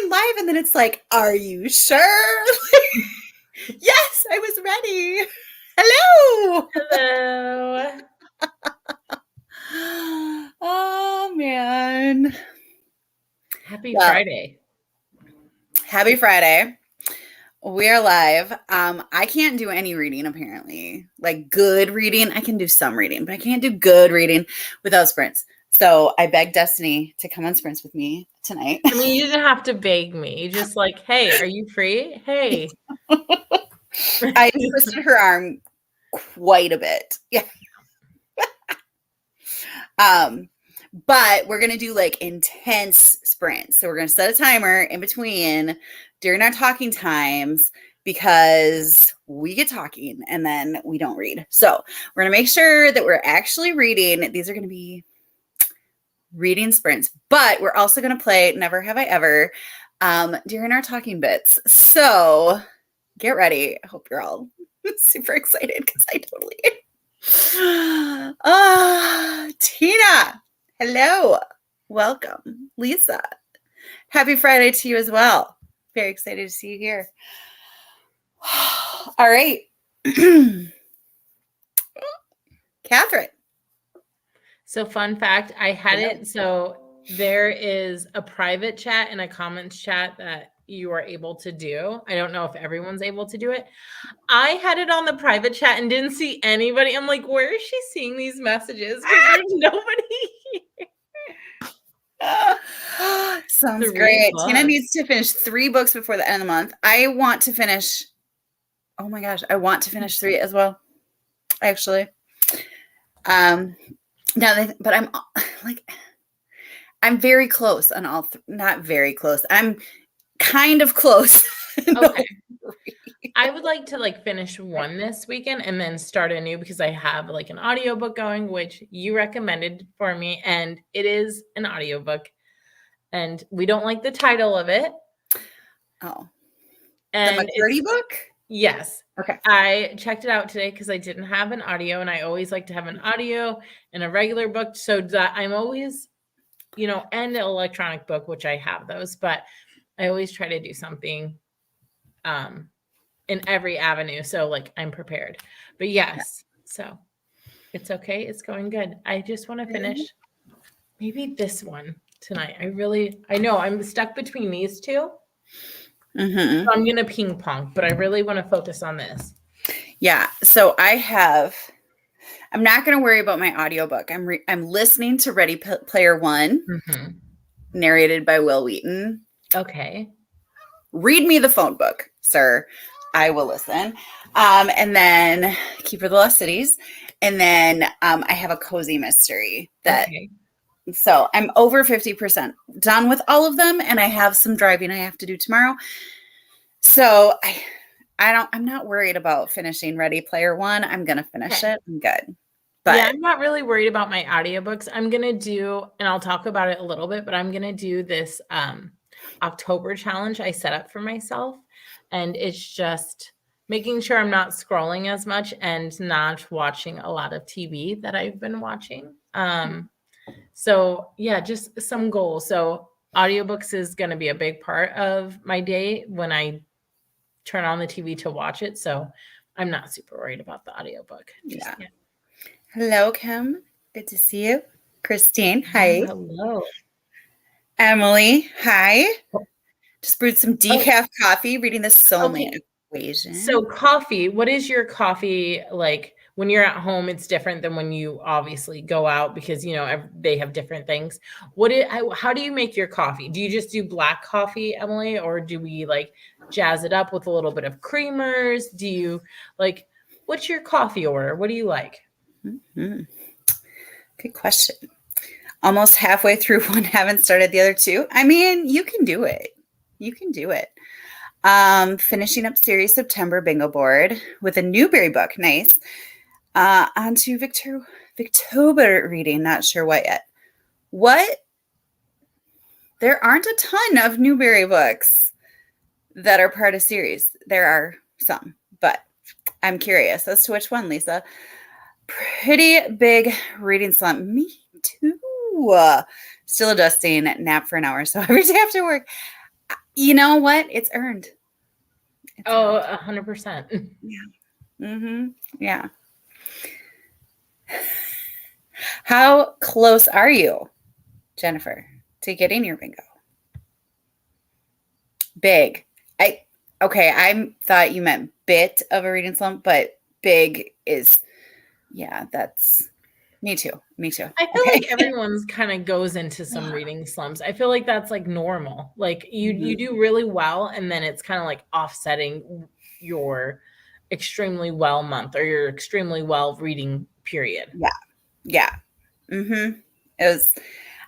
going live and then it's like, are you sure? Yes, I was ready. Hello. Hello. Oh, man. Happy Friday. Happy Friday. We are live. I can't do any reading, apparently. Like good reading. I can do some reading, but I can't do good reading without sprints. So I begged Destiny to come on sprints with me tonight. I mean, you didn't have to beg me. You just like, hey, are you free? Hey. I twisted her arm quite a bit. Yeah. But we're going to do like intense sprints. So we're going to set a timer in between during our talking times because we get talking and then we don't read. So we're going to make sure that we're actually reading. These are going to be reading sprints, but we're also going to play Never Have I Ever during our talking bits. So get ready. I hope you're all super excited because I totally am. Tina. Hello. Welcome. Lisa. Happy Friday to you as well. Very excited to see you here. All right. Catherine. So fun fact, I had it. So there is a private chat and a comments chat that you are able to do. I don't know if everyone's able to do it. I had it on the private chat and didn't see anybody. I'm like, where is she seeing these messages? Because there's nobody here. Sounds great. Tina needs to finish 3 books before the end of the month. I want to finish. Oh my gosh, I want to finish 3 as well. Actually, but I'm very close on all. Not very close. I'm kind of close. Okay. I would like to finish 1 this weekend and then start a new because I have an audiobook going, which you recommended for me. And it is an audiobook and we don't like the title of it. Oh, and the McCurdy book? Yes. Okay. I checked it out today because I didn't have an audio and I always like to have an audio and a regular book. So that I'm always, and an electronic book, which I have those, but I always try to do something, in every avenue. So I'm prepared, but yes, so it's okay. It's going good. I just want to finish maybe this one tonight. I know I'm stuck between these 2. Mm-hmm. So I'm going to ping pong, but I really want to focus on this. Yeah. So I'm not going to worry about my audiobook. I'm listening to Ready Player One, narrated by Will Wheaton. Okay. Read me the phone book, sir. I will listen. And then Keeper of the Lost Cities. And then I have a cozy mystery that. Okay. So I'm over 50% done with all of them. And I have some driving I have to do tomorrow. So I'm not worried about finishing Ready Player One. I'm going to finish it. I'm good. But yeah, I'm not really worried about my audiobooks. I'm going to do, and I'll talk about it a little bit, but I'm going to do this October challenge I set up for myself. And it's just making sure I'm not scrolling as much and not watching a lot of TV that I've been watching. So yeah, just some goals. So audiobooks is going to be a big part of my day when I turn on the TV to watch it. So I'm not super worried about the audiobook. Yeah. Hello, Kim. Good to see you. Christine, hi. Hello. Emily, hi. Just brewed some decaf coffee, reading the soulmate equation. So coffee, what is your coffee like? When you're at home, it's different than when you obviously go out because, they have different things. How do you make your coffee? Do you just do black coffee, Emily? Or do we jazz it up with a little bit of creamers? Do you what's your coffee order? What do you like? Mm-hmm. Good question. Almost halfway through one, haven't started the other 2. I mean, you can do it. Finishing up series September bingo board with a Newbery book. Nice. Onto Victober reading. Not sure what yet. What? There aren't a ton of Newbery books that are part of series. There are some, but I'm curious as to which one, Lisa. Pretty big reading slump. Me too. Still adjusting, nap for an hour. So every day after work, You know what? It's earned. It's Oh, earned. 100%. Yeah. Mm-hmm. Yeah. How close are you, Jennifer, to getting your bingo? Big. I thought you meant bit of a reading slump, but big is yeah, that's me too. Me too. I feel Okay. like everyone's kind of goes into some reading slumps. I feel like that's like normal. Like you Mhm. do really well and then it's kind of like offsetting your extremely well month or your extremely well reading period. Yeah. Yeah. Mm-hmm.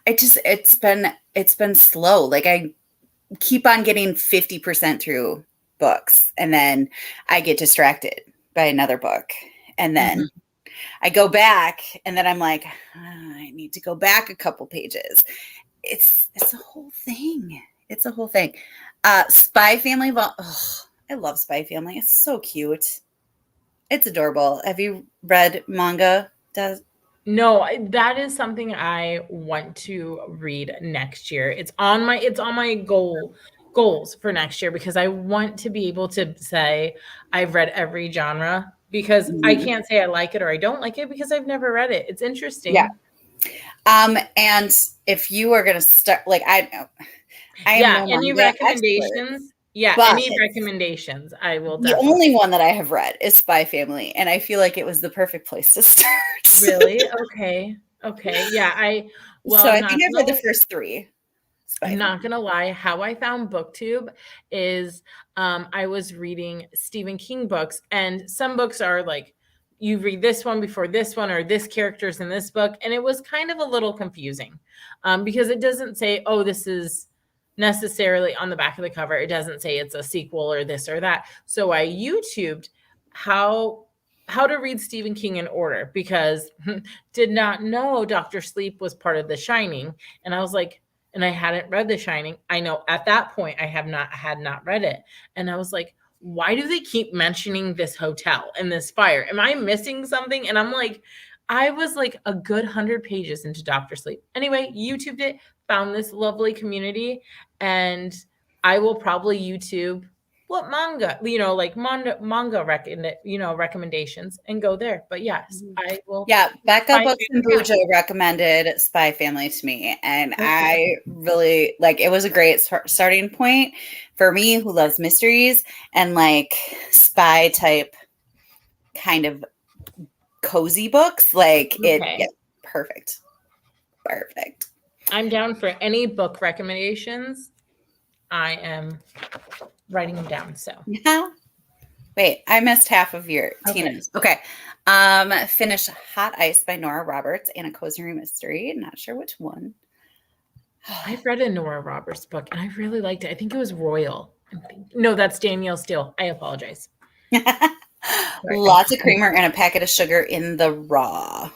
It's been slow. Like I keep on getting 50% through books and then I get distracted by another book. And then Mhm. I go back and then I'm like, I need to go back a couple pages. It's a whole thing. It's a whole thing. Spy Family. Oh, I love Spy Family. It's so cute. It's adorable. Have you read manga? Does No, that is something I want to read next year. It's on my goals for next year because I want to be able to say I've read every genre because I Mhm. can't say I like it or I don't like it because I've never read it. It's Yeah. interesting. And if you are gonna start, like I am Yeah, no any manga expert, recommendations? Yeah, but any recommendations, I will the definitely. only one that I have read is Spy Family, and I feel like it was the perfect place to start. Really? Okay. Okay. Yeah, So well, I think I've read the first three Spy I'm not Family. gonna lie, how I found BookTube is I was reading Stephen King books, and some books are like you read this one before this one, or this character's in this book, and it was kind of a little confusing because it doesn't say, oh, this is necessarily on the back of the cover. It doesn't say it's a sequel or this or that. So I YouTubed how how to read Stephen King in order because did not know Dr. Sleep was part of The Shining, and I was like, and I hadn't read The Shining. I know at that point I had not read it. And I was like, why do they keep mentioning this hotel and this fire? Am I missing something? And I'm like, I was like a good 100 pages into Dr. Sleep. Anyway, YouTubed it, found this lovely community, and I will probably YouTube what manga, like recommendations and go there. But yes, Mhm. I will Yeah, Becca find Books and it out. Bujo recommended Spy Family to me, and Okay. I really like it. Was a great starting point for me, who loves mysteries and like spy type kind of cozy books. Like it, yeah, Okay. perfect, perfect. I'm down for any book recommendations. I am writing them down. So, Yeah. Wait, I missed half of your okay. Tina's. Okay. Finish Hot Ice by Nora Roberts and A Cozy Mystery. Not sure which one. I've read a Nora Roberts book and I really liked it. I think it was Royal. No, that's Danielle Steele. I apologize. Sorry. Lots of creamer and a packet of sugar in the raw.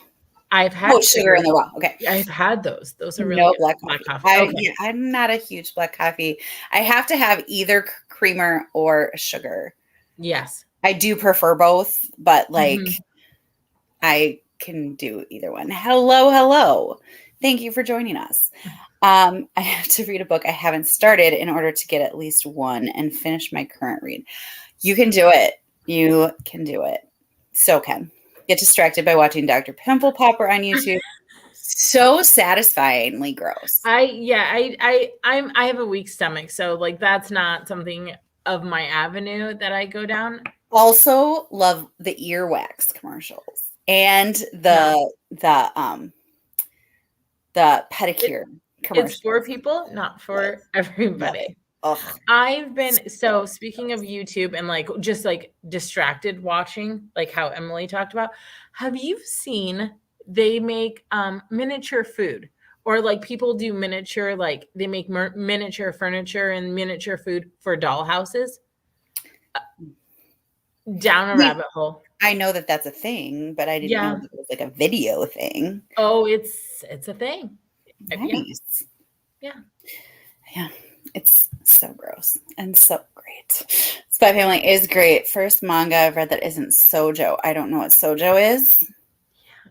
I've Oh, had sugar in sugar. the raw. Okay. Yeah, I've had those. Those are really No good. black Black coffee. coffee. Okay. Yeah, I'm not a huge black coffee. I have to have either creamer or sugar. Yes. I do prefer both, but like Mhm. I can do either one. Hello, hello. Thank you for joining us. I have to read a book I haven't started in order to get at least one and finish my current read. You can do it. You can do it. So can. Get distracted by watching Dr. Pimple Popper on YouTube. So satisfyingly gross. I have a weak stomach, so like that's not something of my avenue that I go down. Also love the earwax commercials and No. the It pedicure it's for commercials. people, not Yes. for Love it. everybody. Ugh. I've been So so speaking of YouTube and like just like distracted watching, like how Emily talked about, have you seen they make miniature food or like people do miniature like they make miniature furniture and miniature food for doll houses down a rabbit hole. I know that that's a thing, but I didn't know Yeah. that it was like a video thing. Oh, it's a thing. Yeah. Nice. Yeah. Yeah. It's so gross and so great. Spy Family is great. First manga I've read that isn't sojo. I don't know what sojo is,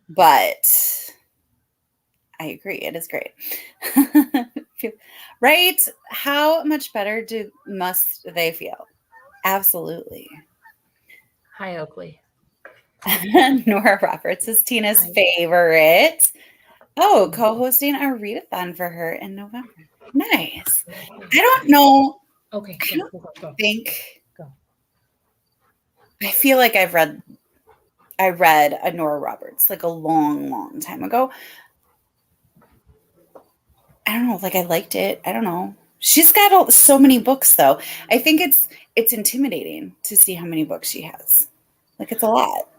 but I agree. It is great. Right? How much better must they feel? Absolutely. Hi, Oakley. Nora Roberts is Tina's Hi. favorite. Oh, co-hosting a readathon for her in November. Nice. I don't know. Okay, I go, don't go, go, go. think Go. I feel like I read a Nora Roberts like a long, long time ago. I don't know, like I liked it. I don't know. She's got so many books though. I think it's intimidating to see how many books she has. Like it's a lot.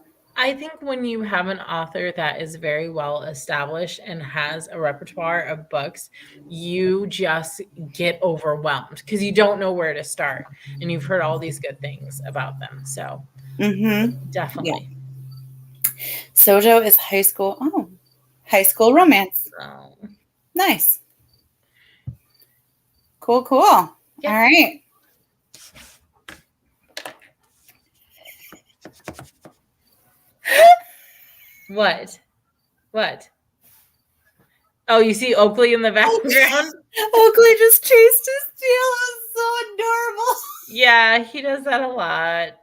I think when you have an author that is very well established and has a repertoire of books, you just get overwhelmed because you don't know where to start. And you've heard all these good things about them. So Mm-hmm. Yeah. definitely. Sojo is high school romance. So, Nice. Cool, cool. All yeah. right. What? What? Oh, you see Oakley in the background? Oakley just chased his tail. It was so adorable. Yeah, he does that a lot.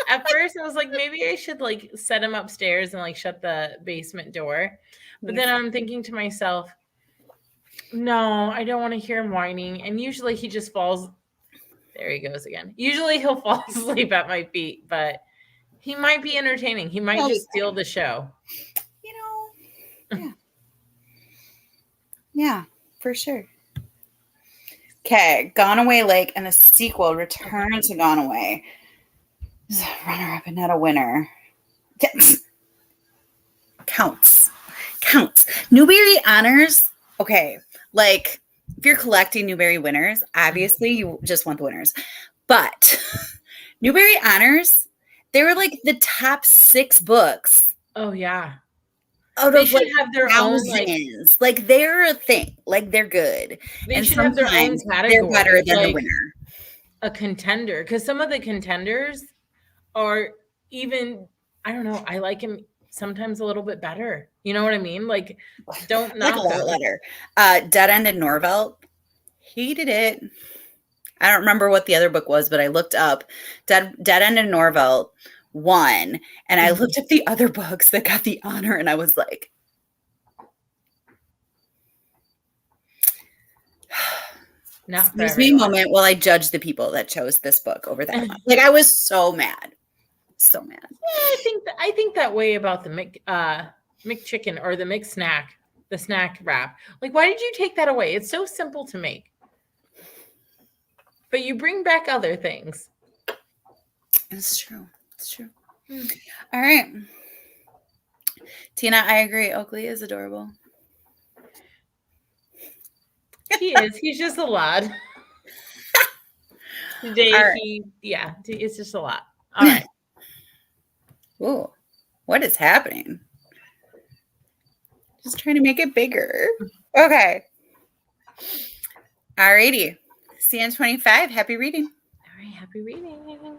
At first, I was like, maybe I should like set him upstairs and like shut the basement door. But then I'm thinking to myself, no, I don't want to hear him whining. And usually he just falls. There he goes again. Usually he'll fall asleep at my feet, but he might be entertaining. He might just steal the show. You know, yeah. Yeah, for sure. Okay, Gone Away Lake and the sequel, Return to Gone Away. Runner up and not a winner. Yes. Counts. Newbery honors. Okay, like if you're collecting Newbery winners, obviously you just want the winners. But Newbery honors, they were like the top 6 books. Oh yeah. Out They of should like have their own like they're a thing. Like they're good. they And should have their own sometimes category. they're better than the like winner. a contender. Because some of the contenders are even, I don't know, I like him sometimes a little bit better. You know what I mean? Like, don't Like a knock lot him. better. Dead End and Norvelt hated it. I don't remember what the other book was, but I looked up Dead End and Norvelt won, and I looked up the other books that got the honor, and I was like, Not excuse me a moment while I judge the people that chose this book over that one. Like I was so mad. So mad. Yeah, I think that way about the McChicken or the McSnack, the snack wrap. Like, why did you take that away? It's so simple to make. But you bring back other things. It's true. It's true. All right. Tina, I agree. Oakley is adorable. He is. He's just a lot. Today, it's just a lot. All right. Ooh, what is happening? Just trying to make it bigger. Okay. Alrighty. CN25, happy reading. All right, happy reading.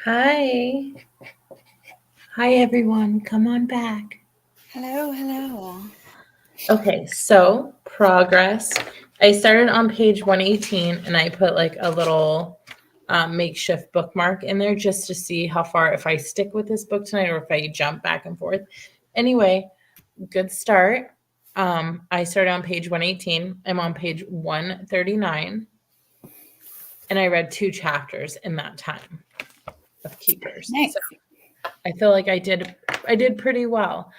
Hi. Hi, everyone. Come on back. Hello, hello. Okay, so progress. I started on page 118 and I put like a little makeshift bookmark in there just to see how far, if I stick with this book tonight or if I jump back and forth. Anyway, good start. I started on page 118. I'm on page 139. And I read 2 chapters in that time of Keepers. Nice. So I feel like I did pretty well.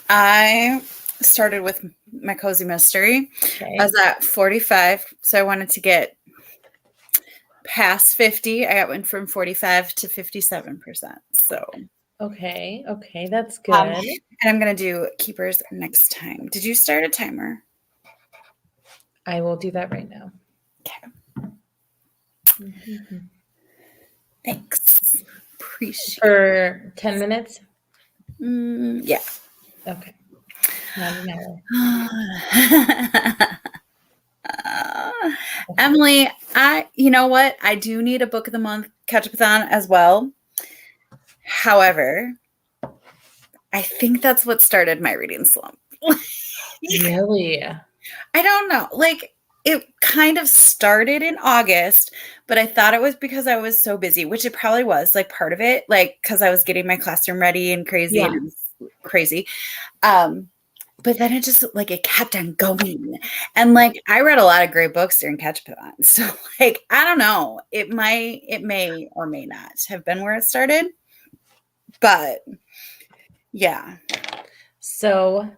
I started with my cozy mystery. Okay. I was at 45, so I wanted to get past 50. I went from 45 to 57%. So Okay, that's good. and I'm gonna do keepers next time. Did you start a timer? I will do that right now. Okay. Mm-hmm. Thanks. Appreciate For 10 minutes? Yeah. Okay. Not an hour. Emily, you know what? I do need a book of the month catch-up-a-thon as well. However, I think that's what started my reading slump. Really? I don't know. Like, it kind of started in August, but I thought it was because I was so busy, which it probably was, like, part of it, like, because I was getting my classroom ready and crazy, Yeah. and it was crazy. But then it just, like, it kept on going. And, like, I read a lot of great books during catch-up-a-thon. So, like, I don't know. It may or may not have been where it started. But, yeah. So,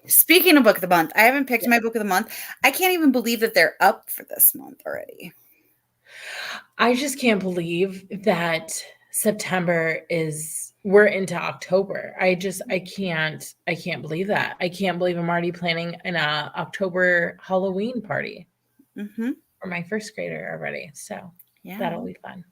Speaking of book of the month, I haven't picked my book of the month. I can't even believe that they're up for this month already. I just can't believe that September we're into October. I can't believe that. I can't believe I'm already planning an October Halloween party for my first grader already. So Yeah. that'll be fun.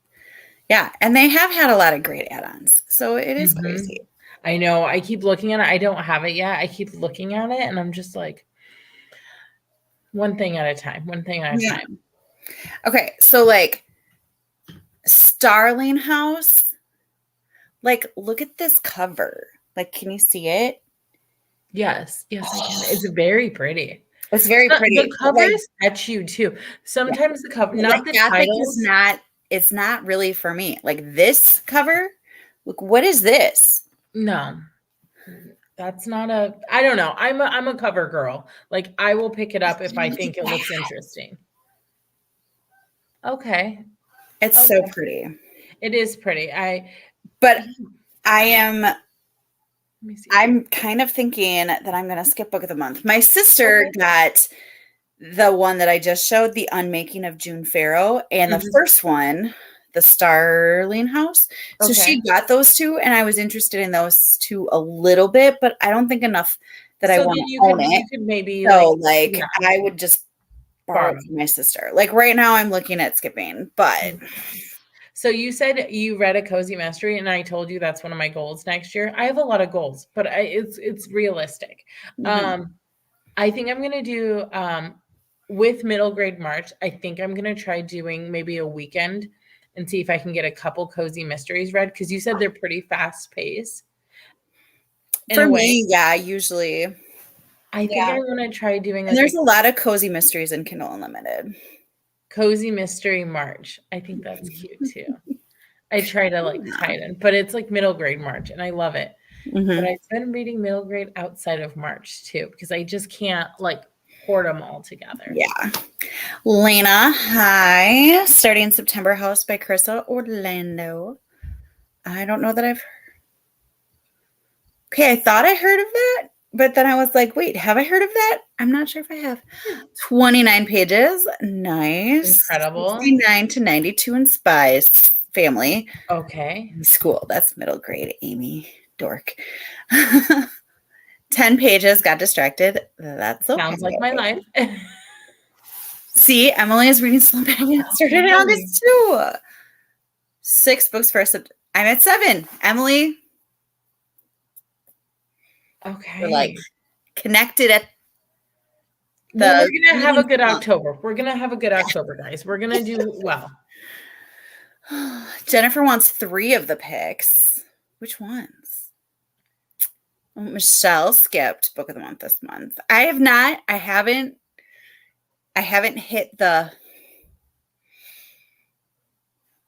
Yeah. And they have had a lot of great add-ons. So it is crazy. I know. I keep looking at it. I don't have it yet. I keep looking at it and I'm just like, one thing at a time. Okay. So, like, Starling House, like, look at this cover. Like, can you see it? Yes, I can. It's very pretty. It's very pretty. The covers catch you too. Sometimes the cover, not the Gothic titles. it's not really for me. Like, this cover, look, what is this? No, that's not I don't know. I'm a cover girl. Like, I will pick it up if I think it looks interesting. Okay. It's so pretty. It is pretty. I'm kind of thinking that I'm going to skip book of the month. My sister got the one that I just showed, The Unmaking of June Farrow, and the first one, The Starling House. So she got those 2, and I was interested in those 2 a little bit, but I don't think enough that I want to own it. You could maybe I would just borrow it from my sister. Like, right now I'm looking at skipping, but so you said you read a cozy mystery, and I told you that's one of my goals next year. I have a lot of goals, but it's realistic. I think I'm going to do with middle grade March. I think I'm going to try doing maybe a weekend and see if I can get a couple cozy mysteries read, because you said they're pretty fast paced. For me, yeah, usually. I think I want to try doing. And there's a lot of cozy mysteries in Kindle Unlimited. Cozy Mystery March. I think that's cute too. I try to like tie it in, but it's like middle grade March, and I love it. But I've been reading middle grade outside of March too, because I just can't like hoard them all together. Yeah. Lena, hi. Starting September House by Carissa Orlando. I don't know that I've heard. Okay, I thought I heard of that, but then I was like, wait, have I heard of that? I'm not sure if I have. 29 pages. Nice. Incredible. 69 to 92 in Spies family. Okay. School. That's middle grade, Amy. Dork. 10 pages, got distracted. That's okay. Sounds like my life. See, Emily is reading slump. Started in August too. 6 books for I'm at 7. Emily. Okay. We're like connected at we're gonna have a good October. We're gonna have a good October, guys. We're gonna do well. Jennifer wants 3 of the picks. Which ones? Michelle skipped book of the month this month. I have not. I haven't hit the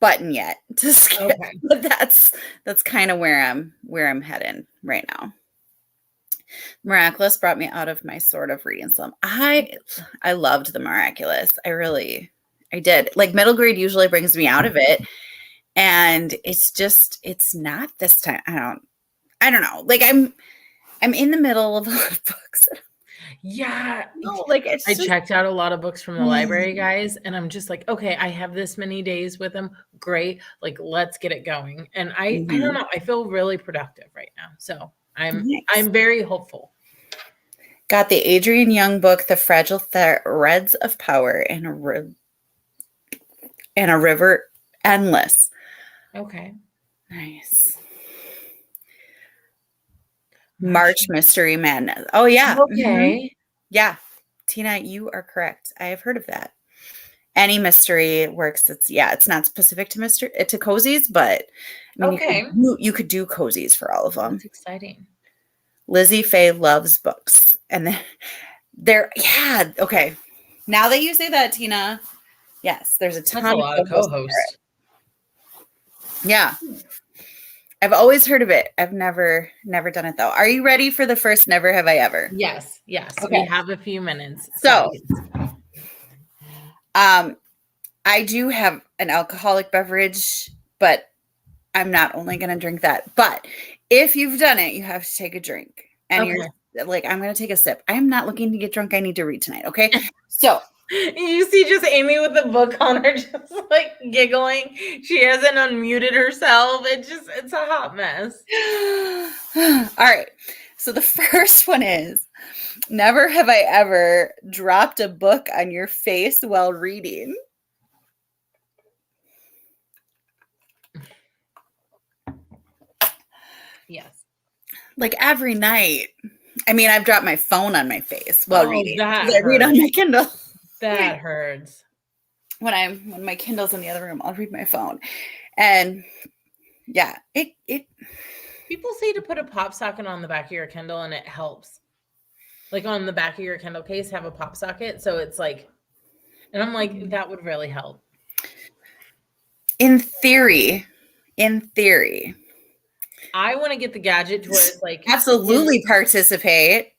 button yet to skip. Okay. But that's kind of where I'm heading right now. Miraculous brought me out of my sort of reading slump. I loved the Miraculous. I did. Like middle grade usually brings me out of it. And it's not this time. I don't know. Like I'm in the middle of a lot of books. Yeah. No, like I checked out a lot of books from the library, guys, and I'm just like, okay, I have this many days with them. Great. Like, let's get it going. And I don't know. I feel really productive right now. So I'm very hopeful. Got the Adrienne Young book, The Fragile Threads of Power in a River Endless. Okay. Nice. March Mystery Madness. Oh, yeah. Okay. Yeah. Tina, you are correct. I have heard of that. Any mystery works. It's not specific to cozies, but I mean, okay. You could do cozies for all of them. That's exciting. Lizzie Faye loves books. And okay. Now that you say that, Tina, yes, there's a ton That's a lot of co-hosts. Yeah. I've always heard of it. I've never done it though. Are you ready for the first Never Have I Ever? Yes. Okay. We have a few minutes. So, I do have an alcoholic beverage, but I'm not only going to drink that. But if you've done it, you have to take a drink. And you're like, I'm going to take a sip. I am not looking to get drunk. I need to read tonight. Okay. So you see just Amy with the book on her, just like giggling. She hasn't unmuted herself. It's a hot mess. All right. So the first one is, never have I ever dropped a book on your face while reading. Yes. Like every night. I mean, I've dropped my phone on my face while reading. I read on my Kindle. That hurts. When my Kindle's in the other room, I'll read my phone. And yeah, it people say to put a pop socket on the back of your Kindle and it helps. Like on the back of your Kindle case, have a pop socket. So it's like, and I'm like, that would really help. In theory. I want to get the gadget to where it's like absolutely participate.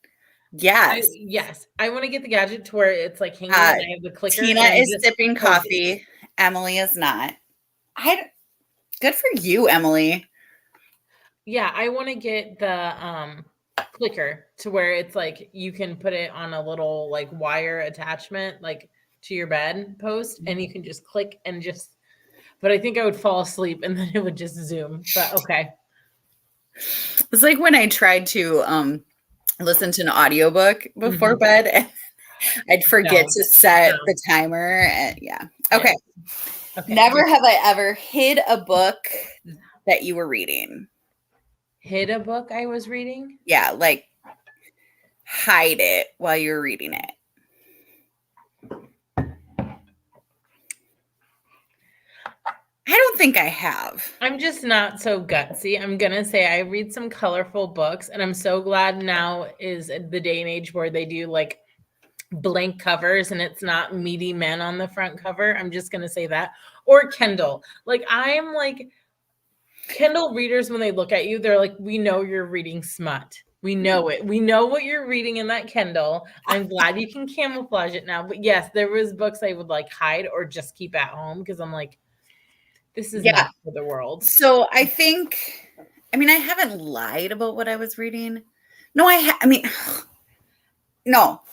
Yes. Yes. I want to get the gadget to where it's like hanging and I have the clicker. Tina is sipping coffee. Emily is not. Good for you, Emily. Yeah, I want to get the clicker to where it's like you can put it on a little like wire attachment like to your bed post and you can just click and just, but I think I would fall asleep and then it would just zoom. But okay. It's like when I tried to listen to an audiobook before bed and I'd forget to set the timer. And okay. Never have I ever hid a book that you were reading. Hid a book I was reading? Yeah, like hide it while you're reading it. I don't think I have. I'm just not so gutsy. I'm going to say I read some colorful books, and I'm so glad now is the day and age where they do like blank covers and it's not meaty men on the front cover. I'm just going to say that. Or Kindle. Like I'm like Kindle readers, when they look at you, they're like, we know you're reading smut. We know it. We know what you're reading in that Kindle. I'm glad you can camouflage it now. But yes, there was books I would like hide or just keep at home because I'm like, this is not for the world. So I haven't lied about what I was reading. No,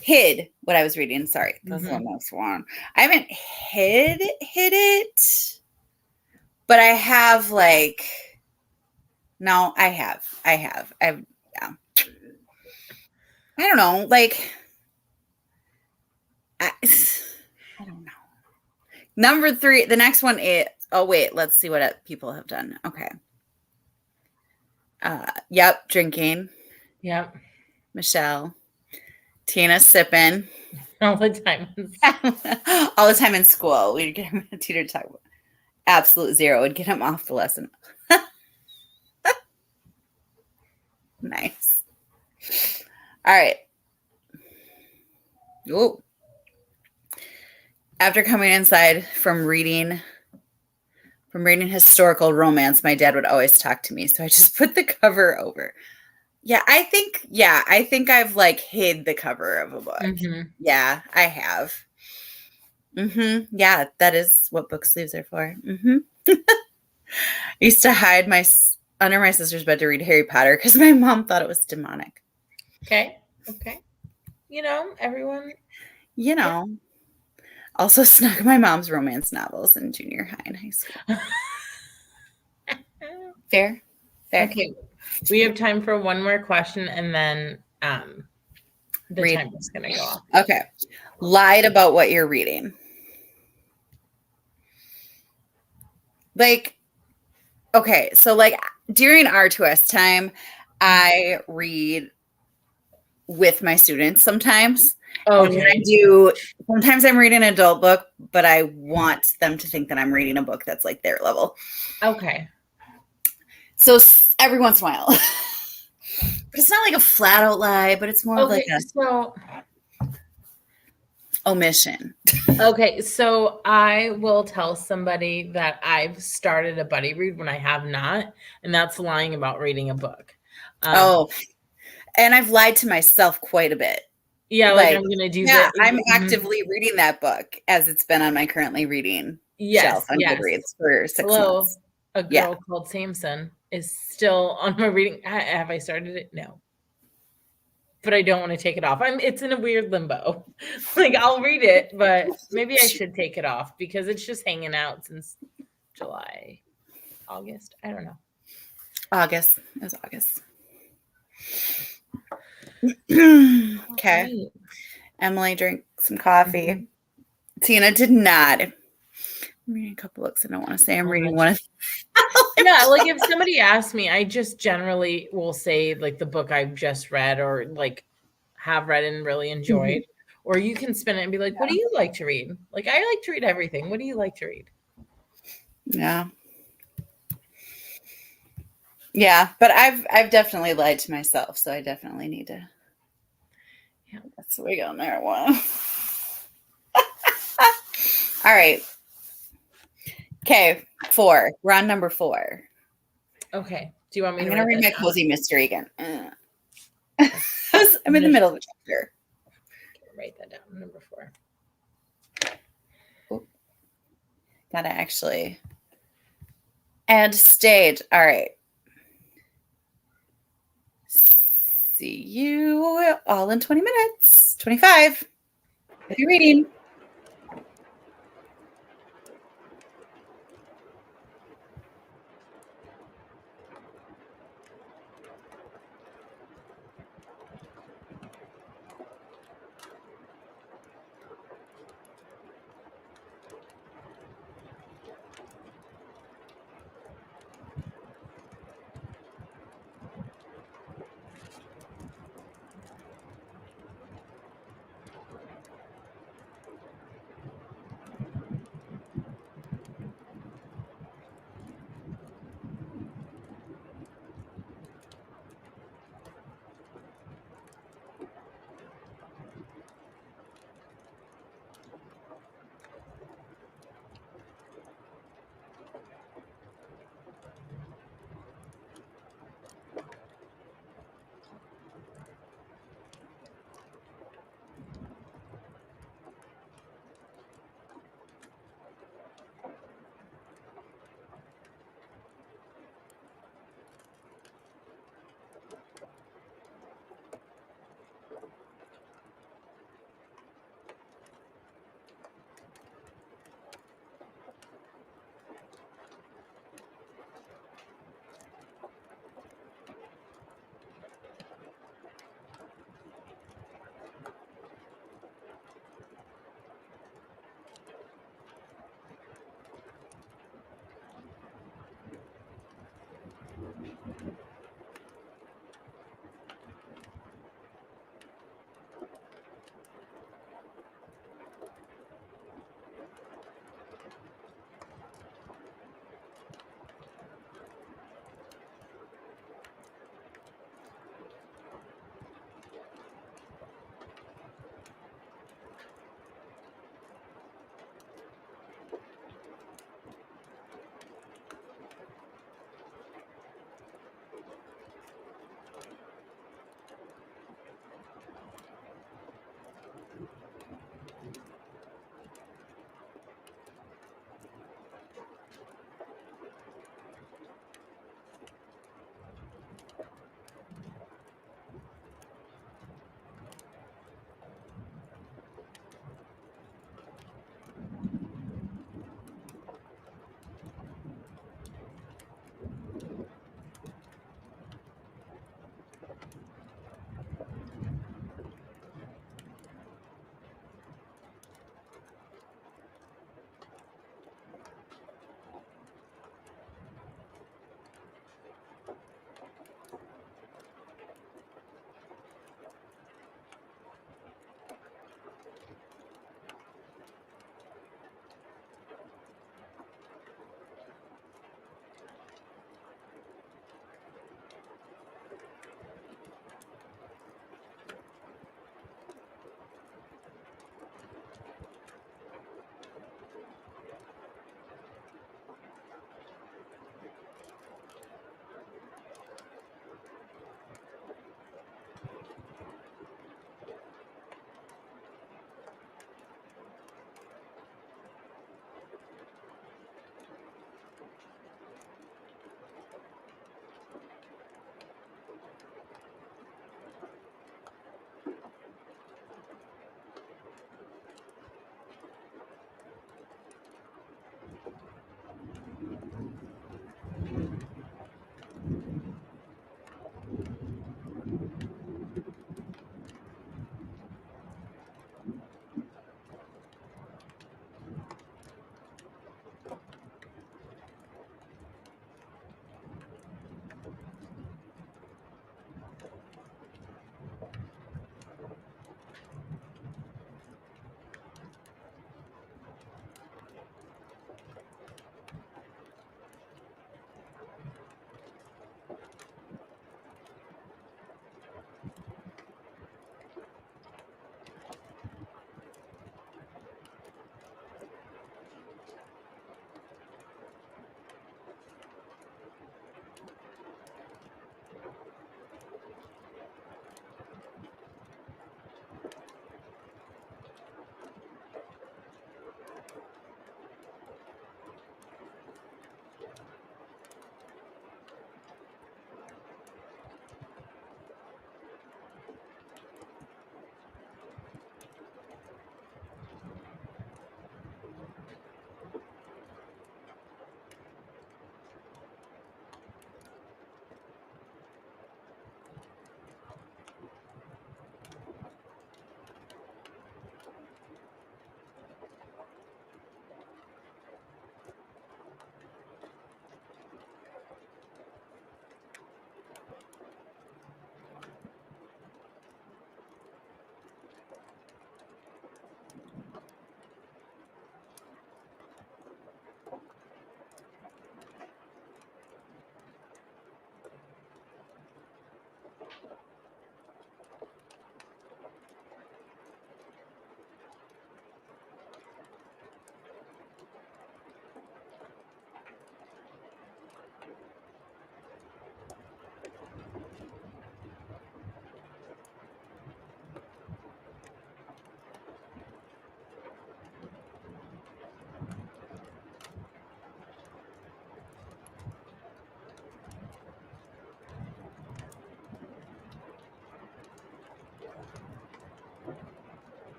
hid what I was reading. Sorry. That's the one that's wrong. I haven't hid it, but I have I have. I don't know. Like, I don't know. Number 3, the next one is, let's see what people have done. Okay. Yep. Drinking. Yep. Michelle. Tina sipping. All the time. All the time in school. We get a tutor to talk about. Absolute zero would get him off the lesson. Nice. All right. Oh. After coming inside from reading historical romance, my dad would always talk to me. So I just put the cover over. Yeah, I think I've like hid the cover of a book. Mm-hmm. Yeah, I have. Yeah, that is what book sleeves are for. I used to hide under my sister's bed to read Harry Potter because my mom thought it was demonic. Okay. You know, everyone. You know. Yeah. Also snuck my mom's romance novels in junior high and high school. Fair. Okay. We have time for one more question, and then the timer's going to go off. Okay. Lied about what you're reading. Like, okay, so like during R2S time, I read with my students sometimes. Okay. Sometimes I'm reading an adult book, but I want them to think that I'm reading a book that's like their level. Okay. So every once in a while. But it's not like a flat out lie, but it's more of like a omission. Okay, so I will tell somebody that I've started a buddy read when I have not, and that's lying about reading a book. And I've lied to myself quite a bit. Yeah, like I'm gonna do that. I'm actively reading that book as it's been on my currently reading shelf on Goodreads for 6 months. A girl called Samson is still on my reading. Have I started it? No. But I don't want to take it off. It's in a weird limbo. Like I'll read it, but maybe I should take it off because it's just hanging out since July, August. I don't know. August. It was August. Okay. Right. Emily drank some coffee. Mm-hmm. Tina did not. I'm reading a couple books. I don't want to say I'm reading one. Yeah, like if somebody asks me, I just generally will say like the book I've just read or like have read and really enjoyed. Mm-hmm. Or you can spin it and be like, what do you like to read? Like I like to read everything. What do you like to read? Yeah. Yeah, but I've definitely lied to myself, so I definitely need to. Yeah, that's the way on there. One. All right. Okay, 4. We're on number 4. Okay. Do you want me I'm gonna read my cozy mystery again. I'm in the middle of a chapter. Write that down. Number 4. Ooh. Gotta actually add stage. All right. See you all in 20 minutes. 25. Happy reading.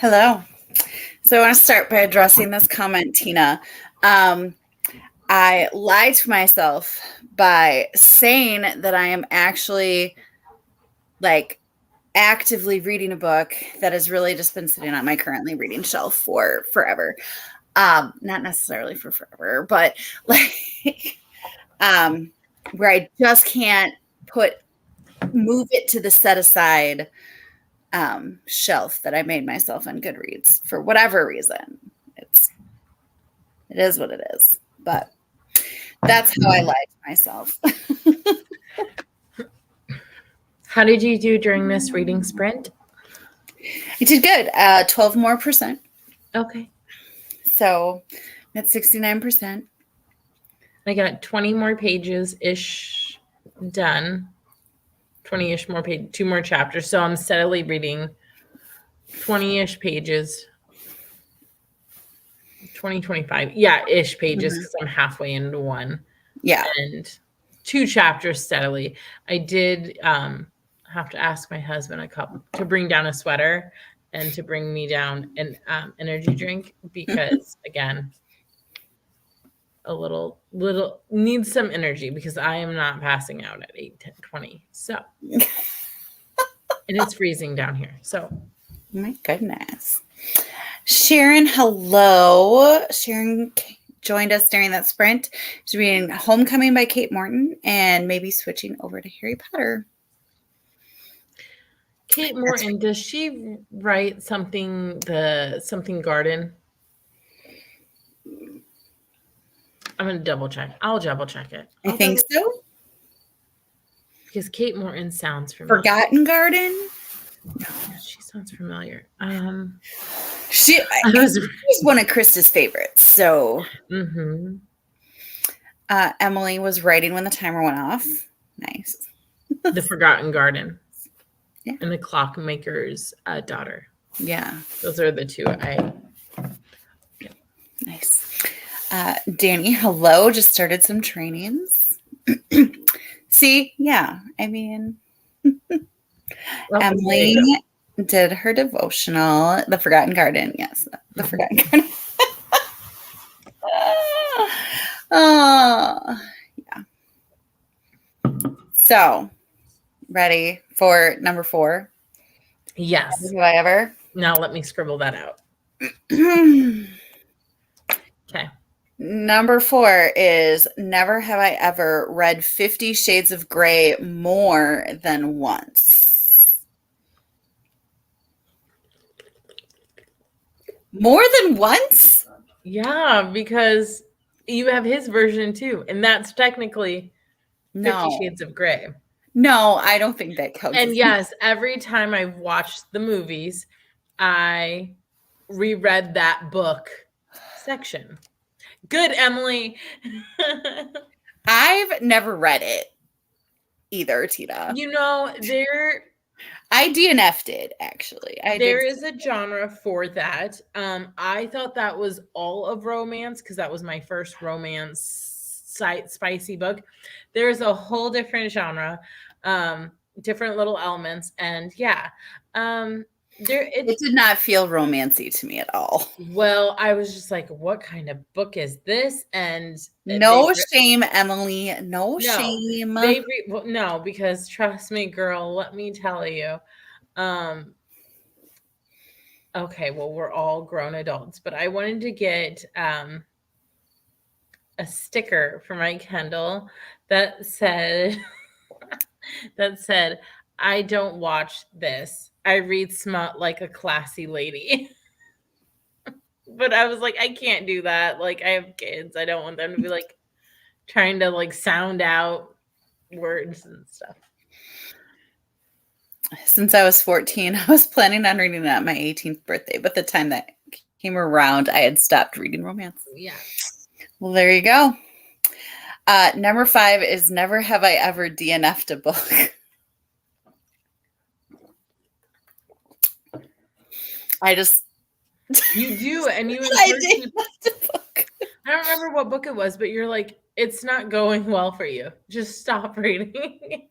Hello. So I want to start by addressing this comment, Tina. I lied to myself by saying that I am actually like actively reading a book that has really just been sitting on my currently reading shelf for forever. Not necessarily for forever, but like where I just can't move it to the set aside shelf that I made myself on Goodreads for whatever reason. It is what it is. But that's how I lied to myself. How did you do during this reading sprint? I did good. 12 more percent. Okay. So that's 69%. I got 20 more pages-ish done. 20-ish more pages, 2 more chapters. So I'm steadily reading 20-ish pages. 20, 25. Yeah, ish pages because I'm halfway into one. Yeah. And 2 chapters steadily. I did have to ask my husband to bring down a sweater and to bring me down an energy drink because, again, a little needs some energy because I am not passing out at 8, 10, 20. So, and it's freezing down here. So, my goodness. Sharon, hello. Sharon joined us during that sprint. She's reading Homecoming by Kate Morton and maybe switching over to Harry Potter. Kate Morton, does she write something garden? I'm going to double check. I'll double check it. I think so. Because Kate Morton sounds familiar. Forgotten Garden? No, she sounds familiar. She was one of Krista's favorites. So Emily was writing when the timer went off. Nice. The Forgotten Garden. Yeah. And the Clockmaker's Daughter. Yeah. Those are the 2 Nice. Danny, hello. Just started some trainings. See, yeah. I mean, Emily did her devotional, The Forgotten Garden. Yes, The Forgotten Garden. Oh, yeah. So, ready for number 4? Yes. Have I ever? Now let me scribble that out. Okay. Number 4 is never have I ever read 50 Shades of Grey more than once. More than once? Yeah, because you have his version too, and that's technically 50 Shades of Grey. No, I don't think that counts. And yes, every time I've watched the movies, I reread that book section. Good, Emily. I've never read it either, Tita. You know, I DNF'd it, actually. There is a genre for that. I thought that was all of romance because that was my first romance spicy book. There's a whole different genre, different little elements, and yeah. It did not feel romancy to me at all. Well, I was just like, what kind of book is this? And no shame, Emily. No shame. No, because trust me, girl, let me tell you. Okay, well, we're all grown adults, but I wanted to get a sticker for my Kindle that said I don't watch this. I read smut like a classy lady. But I was like, I can't do that. Like, I have kids. I don't want them to be like trying to like sound out words and stuff. Since I was 14, I was planning on reading it at my 18th birthday, but the time that came around, I had stopped reading romance. Yeah. Well, there you go. Number 5 is never have I ever DNF'd a book. You do, and you I don't remember what book it was, but you're like, it's not going well for you. Just stop reading.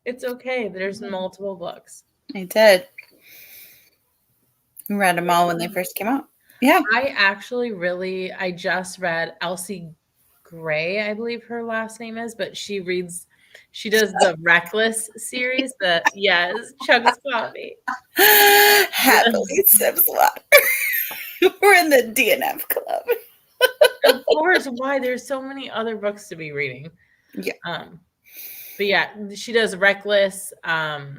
It's okay. There's multiple books. I did. Read them all when they first came out. Yeah. I just read Elsie Gray, I believe her last name is, but she does the Reckless series. Yes, chugs coffee. Happily sips water. We're in the DNF club. Of course, why? There's so many other books to be reading. Yeah. But yeah, she does Reckless. I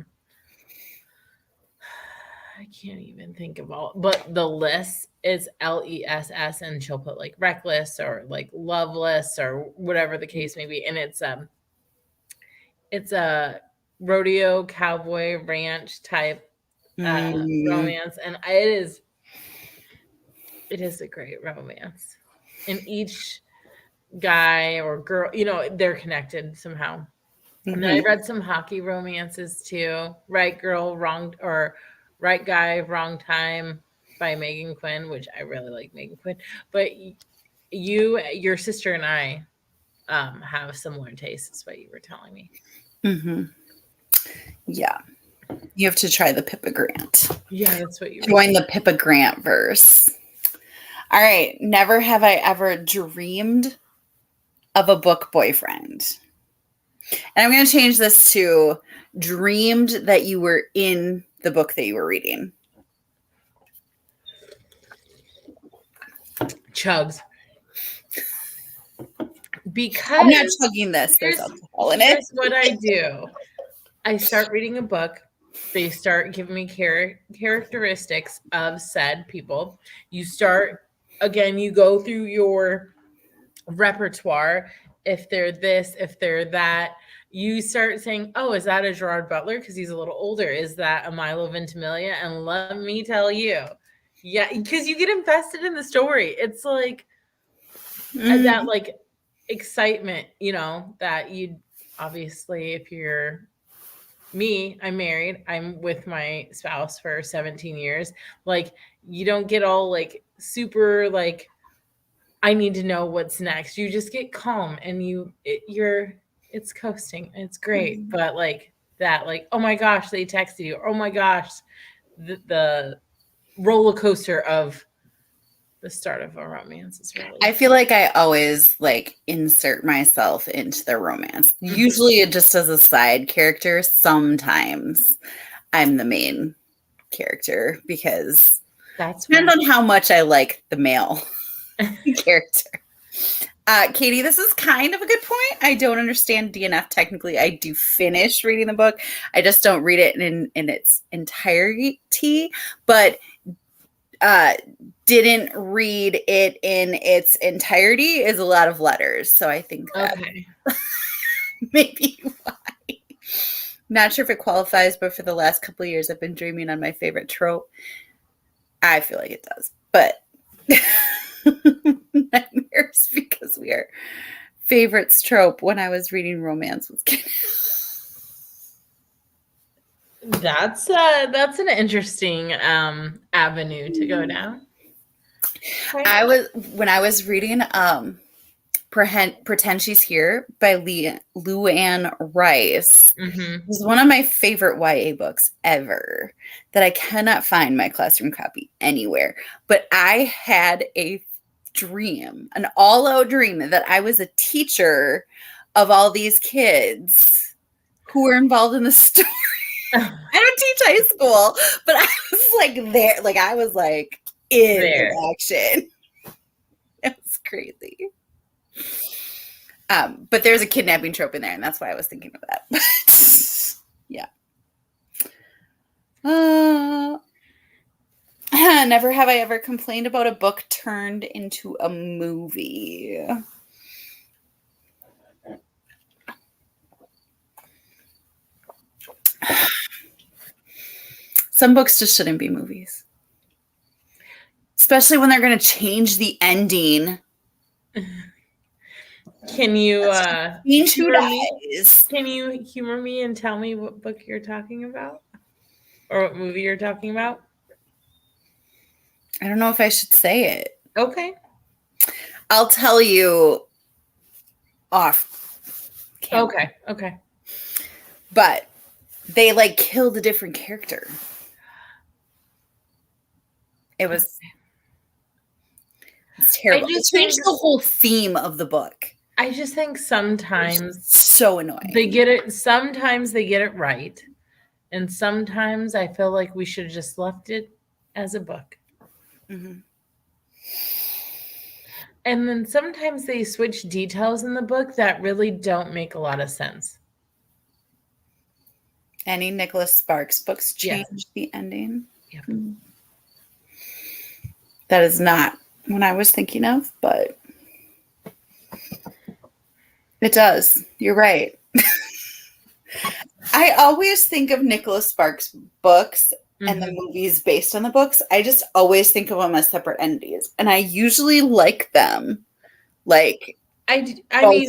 can't even think of all, but the list is LESS, and she'll put like Reckless or like Loveless or whatever the case may be, and it's a rodeo cowboy ranch type romance, and it is a great romance, and each guy or girl, they're connected somehow. And then I read some hockey romances too. Right Girl, Wrong, or Right Guy, Wrong Time by Megan Quinn, which I really like Megan Quinn. But your sister and I have similar tastes, what you were telling me. Yeah. You have to try the Pippa Grant. Yeah, that's what you join the Pippa Grant verse. All right. Never have I ever dreamed of a book boyfriend. And I'm going to change this to dreamed that you were in the book that you were reading. Chugs. Because I'm not chugging this. There's alcohol in it. Here's what I do. I start reading a book. They start giving me characteristics of said people. You go through your repertoire. If they're this, if they're that, you start saying, oh, is that a Gerard Butler? Because he's a little older. Is that a Milo Ventimiglia? And let me tell you, yeah, because you get invested in the story. It's like that, like, excitement, that you obviously, if you're me, I'm married, I'm with my spouse for 17 years. Like, you don't get all like super like, I need to know what's next. You just get calm and it's coasting. It's great. But like that, like, oh my gosh, they texted you. Oh my gosh, the roller coaster of the start of a romance is really. I feel like I always like insert myself into the romance. Usually just as a side character. Sometimes I'm the main character because That's depends on how much I like the male character. Katie, this is kind of a good point. I don't understand DNF technically. I do finish reading the book. I just don't read it in its entirety, but didn't read it in its entirety is a lot of letters. So I think that maybe why. Not sure if it qualifies, but for the last couple of years, I've been dreaming on my favorite trope. I feel like it does, but nightmares because we are favorites trope when I was reading romance was kidding. That's an interesting avenue to go down. When I was reading Pretend She's Here by Luann Rice. It was one of my favorite YA books ever that I cannot find my classroom copy anywhere. But I had a dream, an all-out dream that I was a teacher of all these kids who were involved in the story. I don't teach high school, but I was like there, like I was like in action. It was crazy. But there's a kidnapping trope in there, and that's why I was thinking of that. But yeah. Never have I ever complained about a book turned into a movie. Some books just shouldn't be movies. Especially when they're going to change the ending. Can you Can you humor me and tell me what book you're talking about? Or what movie you're talking about? I don't know if I should say it. Okay. I'll tell you off camera. Okay. But they like killed a different character. It's terrible. It changed the whole theme of the book. I just think sometimes so annoying. Sometimes they get it right. And sometimes I feel like we should have just left it as a book. Mm-hmm. And then sometimes they switch details in the book that really don't make a lot of sense. Any Nicholas Sparks books change the ending? Yep. That is not what I was thinking of, but it does. You're right. I always think of Nicholas Sparks books and the movies based on the books. I just always think of them as separate entities, and I usually like them. Like, I mean,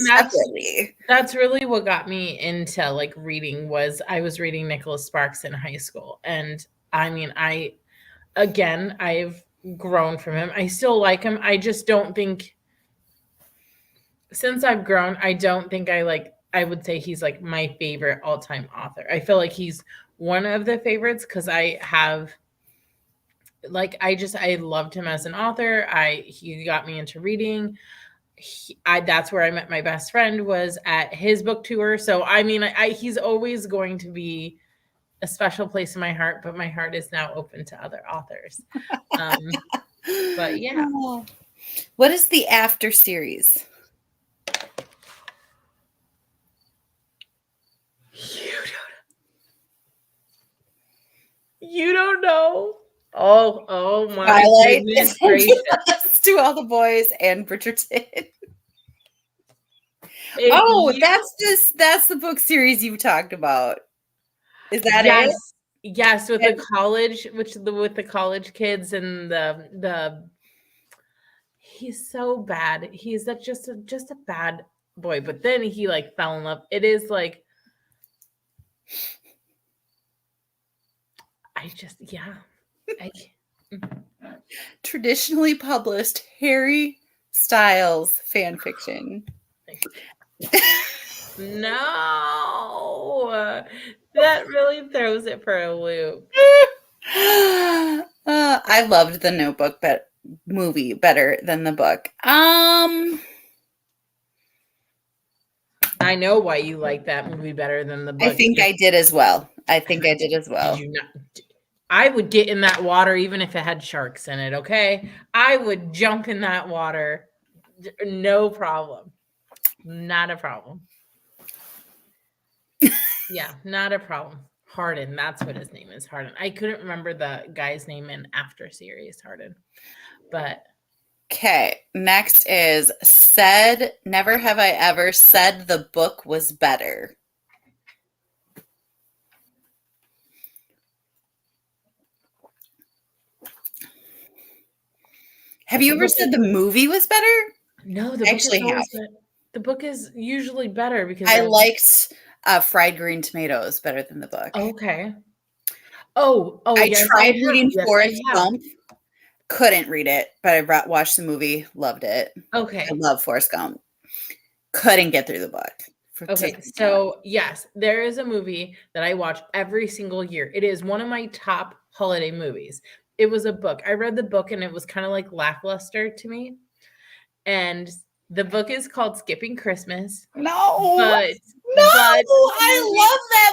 that's really what got me into like reading. Was I was reading Nicholas Sparks in high school, and I mean, I've grown from him. I still like him. I just don't think, since I've grown, I don't think I would say he's like my favorite all-time author. I feel like he's one of the favorites because I loved him as an author. He got me into reading. That's where I met my best friend, was at his book tour. So I mean, he's always going to be a special place in my heart, but my heart is now open to other authors. But yeah. What is the After series? You don't know? Oh my Twilight, goodness gracious. To All the Boys and Bridgerton. That's the book series you talked about. Is that it? Yes, with the college, with the college kids and the he's so bad. He's just a bad boy, but then he like fell in love. It is like Traditionally published Harry Styles fan fiction. No, that really throws it for a loop. I loved the Notebook movie better than the book. I know why you like that movie better than the book. I think I did as well. Did you not? I would get in that water even if it had sharks in it, okay? I would jump in that water. No problem. Not a problem. Yeah, not a problem. Hardin, that's what his name is, Hardin. I couldn't remember the guy's name in After series, Hardin. But okay, next is Never Have I Ever Said the Book Was Better. Have you ever said the movie was better? No, the book is usually better because I liked Fried Green Tomatoes better than the book. Okay. Oh, I tried reading Forrest Gump. Couldn't read it, but I watched the movie, loved it. Okay. I love Forrest Gump. Couldn't get through the book. Okay, so yes, there is a movie that I watch every single year. It is one of my top holiday movies. It was a book. I read the book and it was kind of like lackluster to me. And the book is called Skipping Christmas. I love that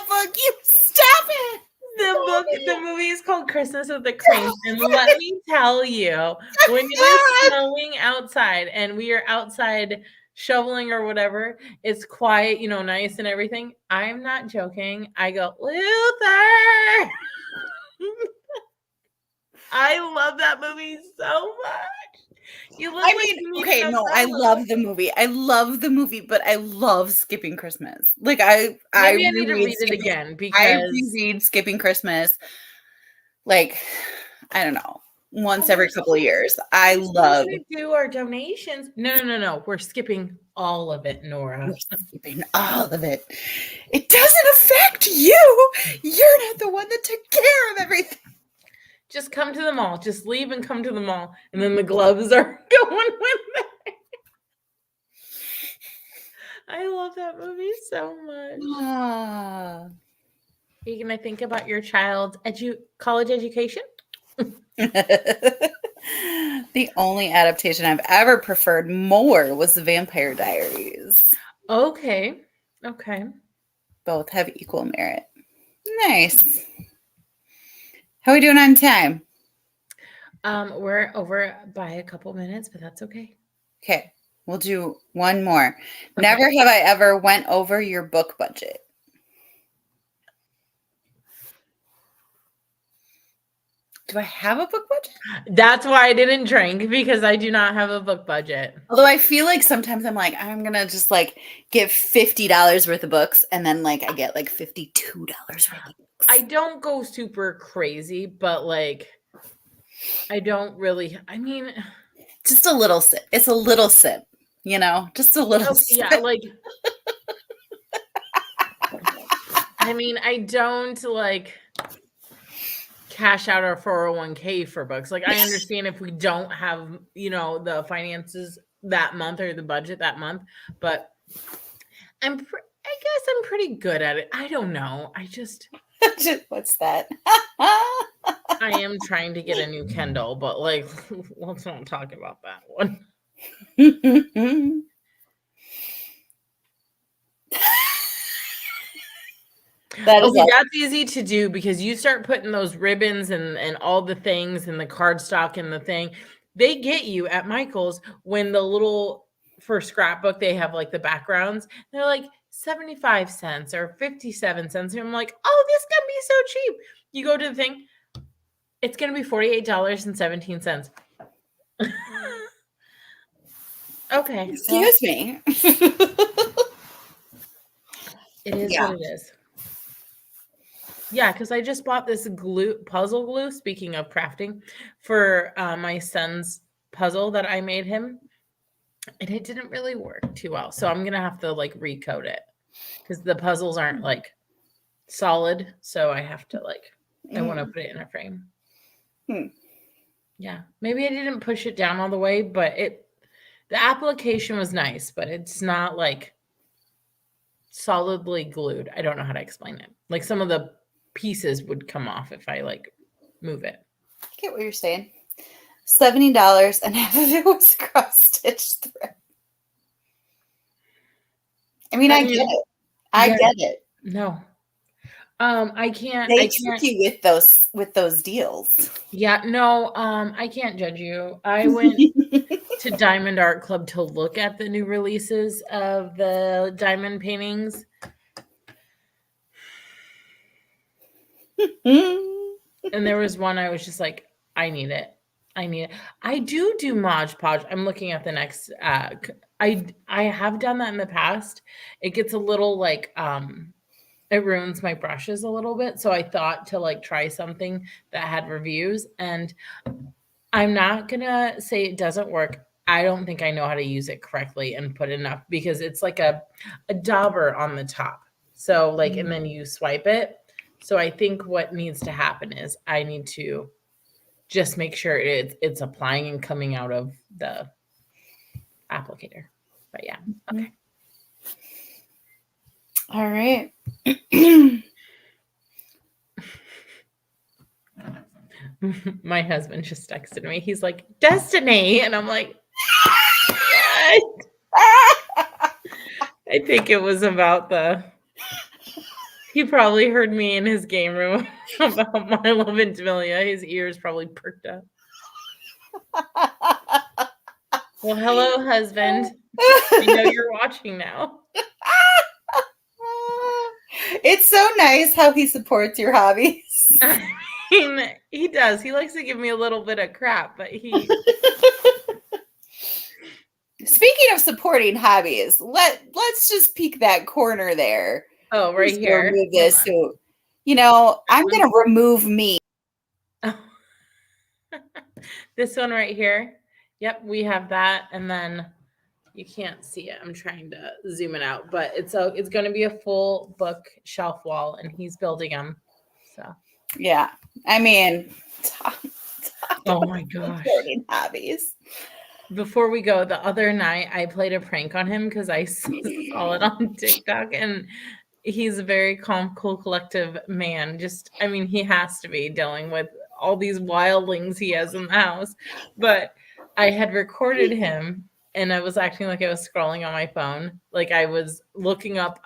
book. You stop it. The movie is called Christmas with the Cranks. And let me tell you, when it is snowing outside and we are outside shoveling or whatever, it's quiet, nice and everything. I'm not joking. I go, Luther. I love that movie so much. I love the movie. I love the movie, but I love Skipping Christmas. Like I need to read it again because I reread Skipping Christmas. Like, I don't know, once every couple of years. I love to do our donations. No. We're skipping all of it, Nora. We're skipping all of it. It doesn't affect you. You're not the one that took care of everything. Just come to the mall. Just leave and come to the mall. And then the gloves are going with it. I love that movie so much. Are you going to think about your child's college education? The only adaptation I've ever preferred more was The Vampire Diaries. Okay. Okay. Both have equal merit. Nice. How are we doing on time? We're over by a couple minutes, but that's okay. Okay, we'll do one more. Okay. Never have I ever went over your book budget. Do I have a book budget? That's why I didn't drink, because I do not have a book budget. Although I feel like sometimes I'm like, I'm gonna just like give $50 worth of books, and then like I get like $52 worth of books. I don't go super crazy, but like I don't really, I mean, just a little sip. It's a little sip, you know, just a little sip. Yeah, like I mean, I don't like cash out our 401k for books. Like, I understand if we don't have, you know, the finances that month or the budget that month, but I guess I'm pretty good at it. I don't know. I just what's that? I am trying to get a new Kindle, but like, let's not talk about that one. That's easy to do, because you start putting those ribbons and all the things and the cardstock and the thing. They get you at Michael's when the little, for scrapbook, they have like the backgrounds. They're like 75 cents or 57 cents. And I'm like, oh, this can be so cheap. You go to the thing, it's going to be $48.17. Okay. Excuse me. It is what it is. Yeah, because I just bought this puzzle glue, speaking of crafting, for my son's puzzle that I made him. And it didn't really work too well. So I'm going to have to like recode it, because the puzzles aren't like solid. So I have to like, I want to put it in a frame. Yeah. Maybe I didn't push it down all the way, but the application was nice, but it's not like solidly glued. I don't know how to explain it. Like, some of the pieces would come off if I like move it. I get what you're saying. $70 and half of it was cross-stitched thread. I mean, I get it. I get it. No. I can't. They trick you with those deals. Yeah, no. I can't judge you. I went to Diamond Art Club to look at the new releases of the diamond paintings. And there was one I was just like, I need it. I do Mod Podge. I'm looking at the next. I have done that in the past. It gets a little like it ruins my brushes a little bit. So I thought to like try something that had reviews, and I'm not gonna say it doesn't work. I don't think I know how to use it correctly and put enough, because it's like a dauber on the top. So like, and then you swipe it. So I think what needs to happen is I need to just make sure it's applying and coming out of the applicator. But yeah. Okay. All right. My husband just texted me. He's like, Destiny. And I'm like, I think it was about he probably heard me in his game room about Milo Ventimiglia. His ears probably perked up. Well, hello, husband. I know you're watching now. It's so nice how he supports your hobbies. I mean, he does. He likes to give me a little bit of crap, but he... Speaking of supporting hobbies, let's just peek that corner there. Oh, right here. Remove this. So, you know, I'm going to remove me. Oh. This one right here. Yep, we have that. And then you can't see it. I'm trying to zoom it out, but it's going to be a full bookshelf wall, and he's building them. So, yeah. I mean, oh my gosh. Supporting hobbies. Before we go, the other night I played a prank on him because I saw it on TikTok, and he's a very calm, cool, collective man. Just, I mean, he has to be dealing with all these wildlings he has in the house. But I had recorded him and I was acting like I was scrolling on my phone. Like I was looking up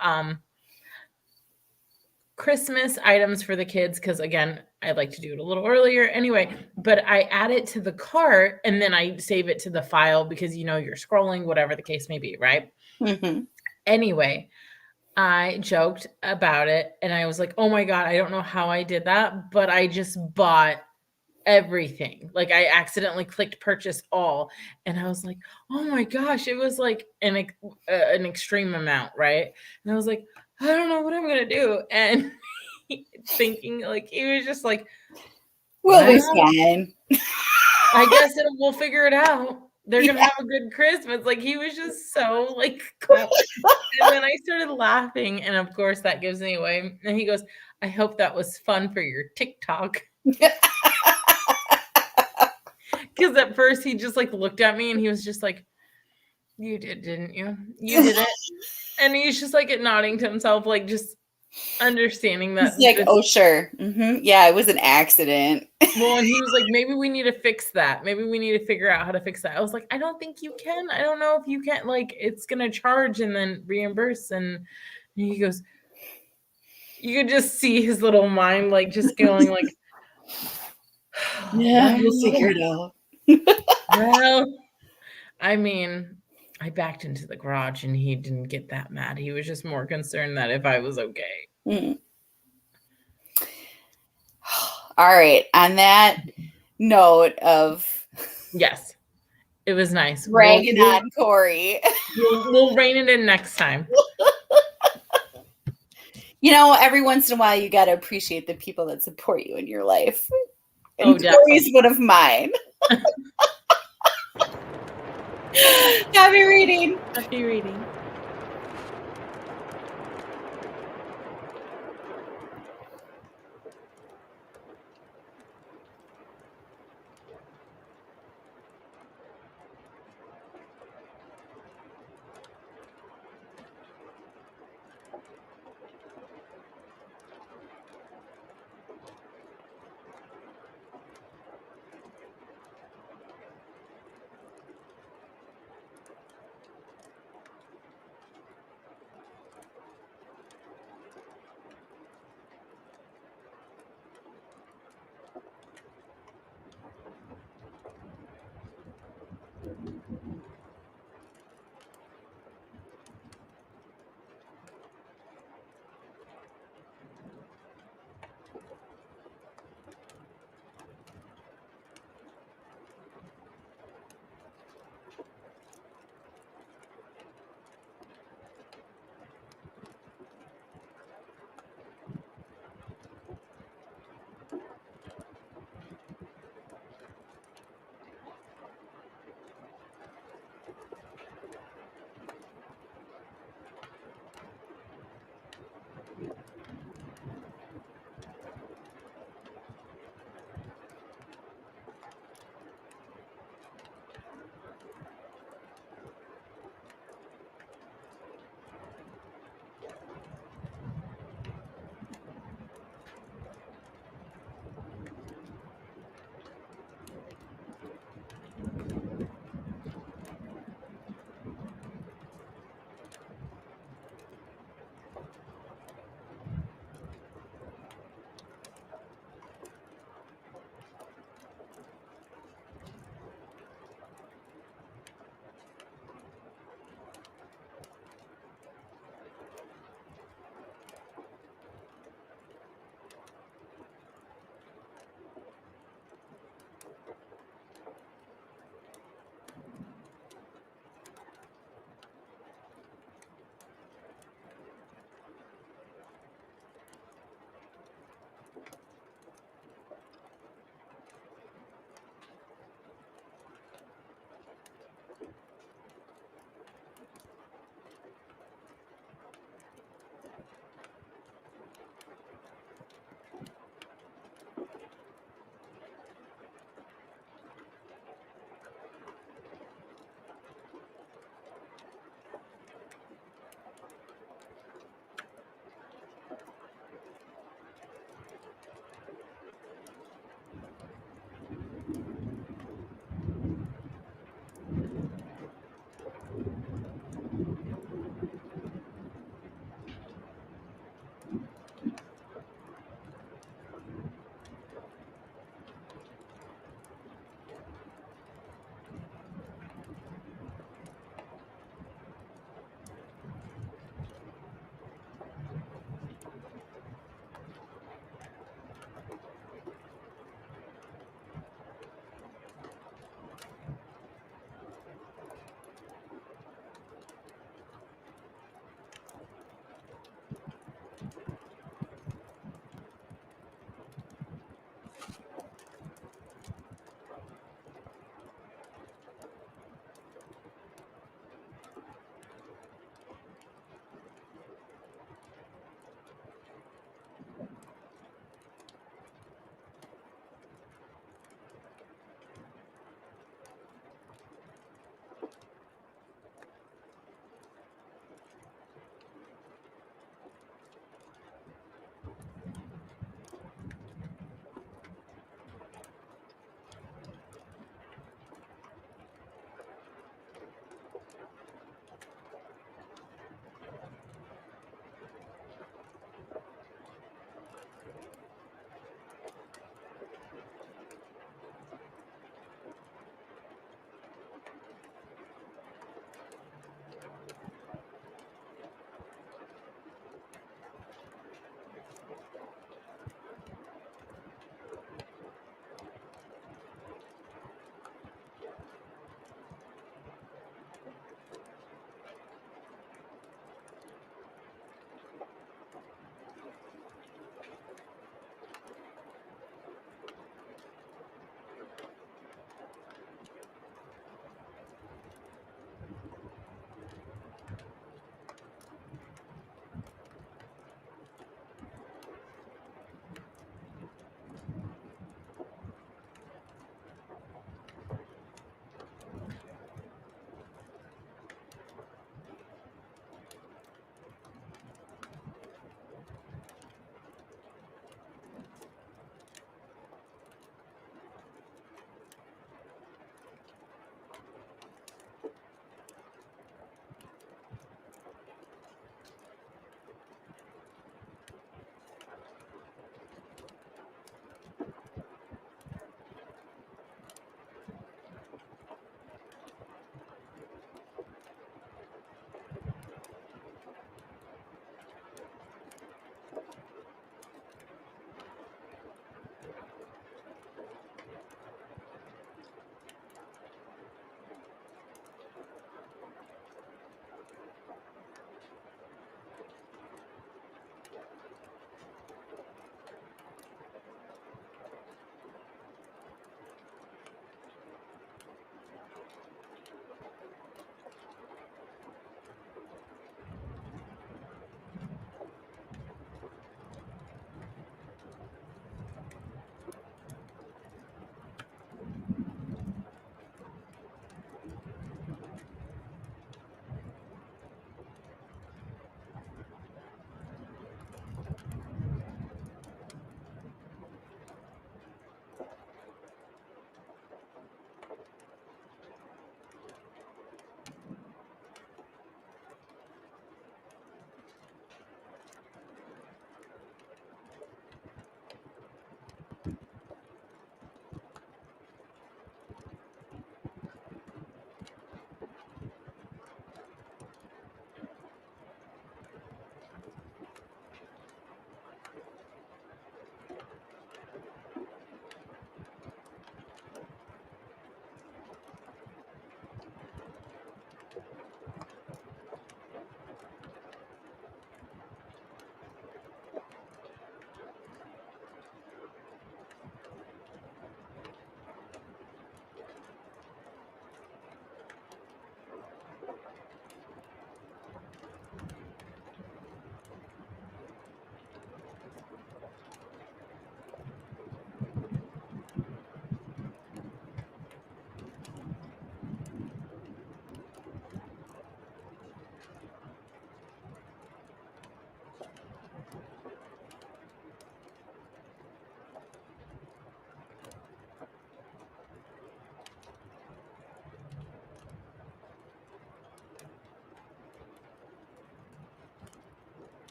Christmas items for the kids because again, I like to do it a little earlier anyway, but I add it to the cart and then I save it to the file because you're scrolling, whatever the case may be, right? Mm-hmm. Anyway, I joked about it and I was like, oh my God, I don't know how I did that, but I just bought everything. Like I accidentally clicked purchase all and I was like, oh my gosh, it was like an extreme amount, right? And I was like, I don't know what I'm gonna do. And thinking like he was just like, We'll be well, fine. I guess we'll figure it out. They're gonna Yeah. have a good Christmas. Like he was just so like cool. And then I started laughing, and of course that gives me away. And he goes, I hope that was fun for your TikTok. Because at first he just like looked at me and he was just like, you did, didn't you? You did it. And he's just like nodding to himself, like just understanding that He's like, oh, sure. Mm-hmm. Yeah, it was an accident. well, and he was like, maybe we need to fix that. Maybe we need to figure out how to fix that. I was like, I don't think you can. I don't know if you can. Like, it's going to charge and then reimburse. And he goes, you could just see his little mind, like, just going, like, Yeah, we'll figure it out. well, I mean, I backed into the garage and he didn't get that mad. He was just more concerned that if I was okay. Mm. All right. On that note of Yes, it was nice. bragging on Corey, We'll rein it in next time. every once in a while you got to appreciate the people that support you in your life. And Oh, Corey's one of mine. Happy reading. Happy reading.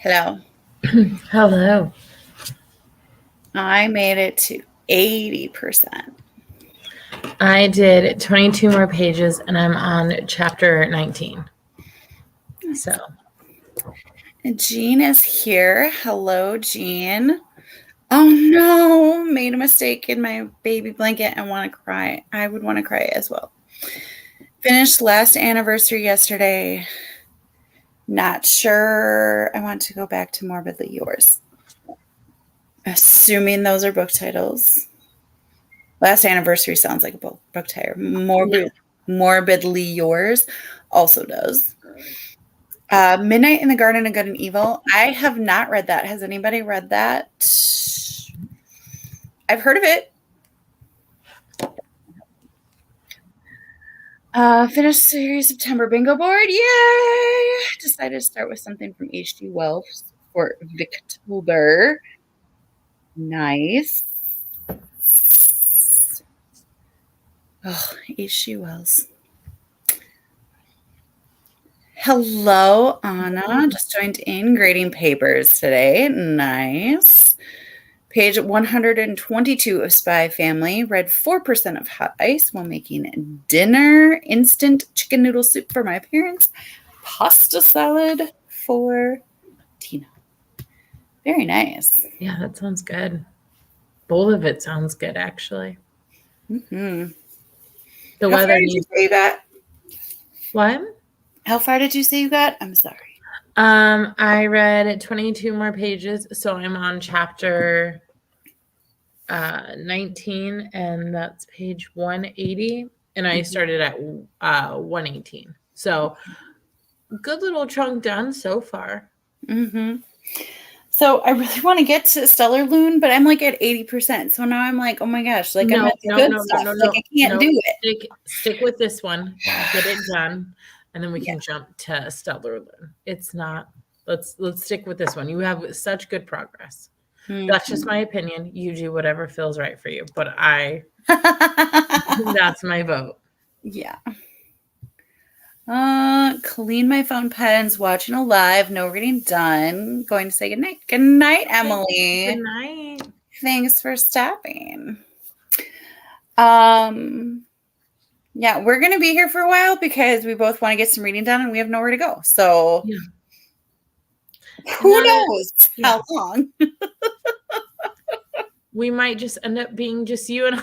Hello. Hello. I made it to 80%. I did 22 more pages and I'm on chapter 19. So, Jean is here. Hello, Jean. Oh no, made a mistake in my baby blanket and want to cry. I would want to cry as well. Finished last anniversary yesterday. Not sure. I want to go back to Morbidly Yours. Assuming those are book titles. Last anniversary sounds like a book title. Morbidly Yours also does. Midnight in the Garden of Good and Evil. I have not read that. Has anybody read that? I've heard of it. Finished series September bingo board. Yay! Decided to start with something from H.G. Wells for Victober. Nice. Oh, H.G. Wells. Hello, Anna. Just joined in grading papers today. Nice. Page 122 of Spy Family. Read 4% of Hot Ice while making dinner. Instant chicken noodle soup for my parents. Pasta salad for Tina. Very nice. yeah, that sounds good. Both of it sounds good, actually. Mm-hmm. The How weather far did you say you got? What? How far did you say you got? I'm sorry. I read 22 more pages, so I'm on chapter 19, and that's page 180, and I started at 118. So good little chunk done so far. Mm-hmm. So I really want to get to Stellar Loon, but I'm like at 80%. So now I'm like, oh my gosh, like I'm at the good stuff. Like I can't do it. Stick with this one. Get it done, and then we can jump to Stellar Loon. It's not. Let's stick with this one. You have such good progress. That's just my opinion. You do whatever feels right for you, but that's my vote. Yeah. Clean my phone pens, watching a live, no reading done. Going to say goodnight. Good night, Emily. Good night. Thanks for stopping. Yeah, we're gonna be here for a while because we both want to get some reading done and we have nowhere to go. So who knows how long? We might just end up being just you and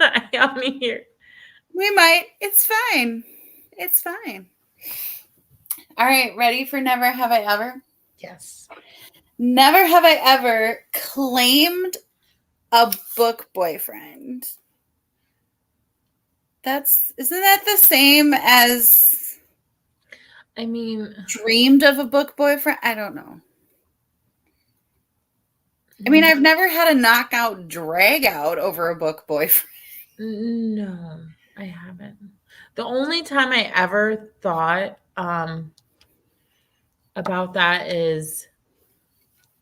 I on here. We might. It's fine. It's fine. All right, ready for Never Have I Ever? Yes. Never have I ever claimed a book boyfriend. Isn't that the same as I mean, dreamed of a book boyfriend? I don't know. I mean, I've never had a knockout drag out over a book boyfriend. No, I haven't. The only time I ever thought about that is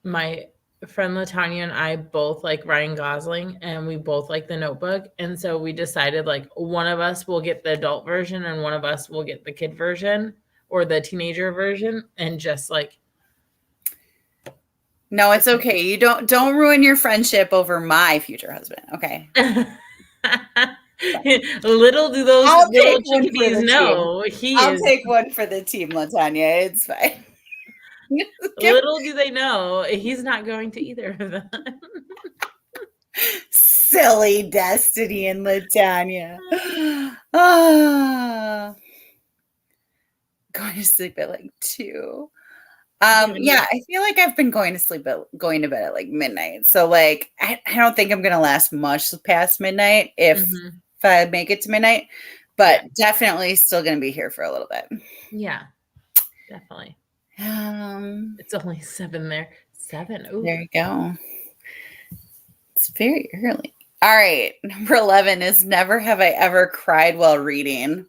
my friend Latanya and I both like Ryan Gosling, and we both like The Notebook, and so we decided like one of us will get the adult version and one of us will get the kid version or the teenager version, and just like. No, it's okay. You don't ruin your friendship over my future husband. Okay. Little do those I'll little take one for chickadees the know team. I'll take one for the team, Latanya. It's fine. Little do they know he's not going to either of them. Silly Destiny and Latanya. Going to sleep at like 2. Yeah, I feel like I've been going to bed at like midnight. So like I don't think I'm gonna last much past midnight if I make it to midnight, but definitely still gonna be here for a little bit. Yeah, definitely. It's only 7 there. 7. Ooh. There you go. It's very early. All right. Number 11 is never have I ever cried while reading.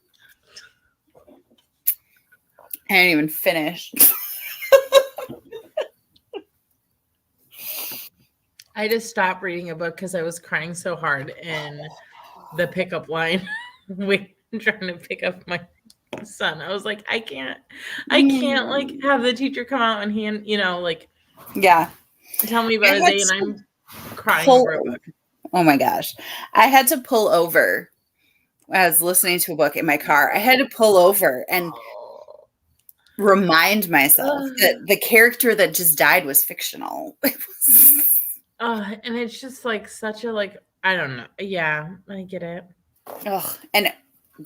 I didn't even finish. I just stopped reading a book because I was crying so hard in the pickup line. Trying to pick up my son. I was like, I can't like have the teacher come out and hand, like Yeah. tell me about I his had day and to I'm crying pull. over a book. Oh my gosh. I had to pull over. I was listening to a book in my car. I had to pull over and remind myself that the character that just died was fictional. And it's just like such a like, I don't know. Yeah, I get it. Ugh, and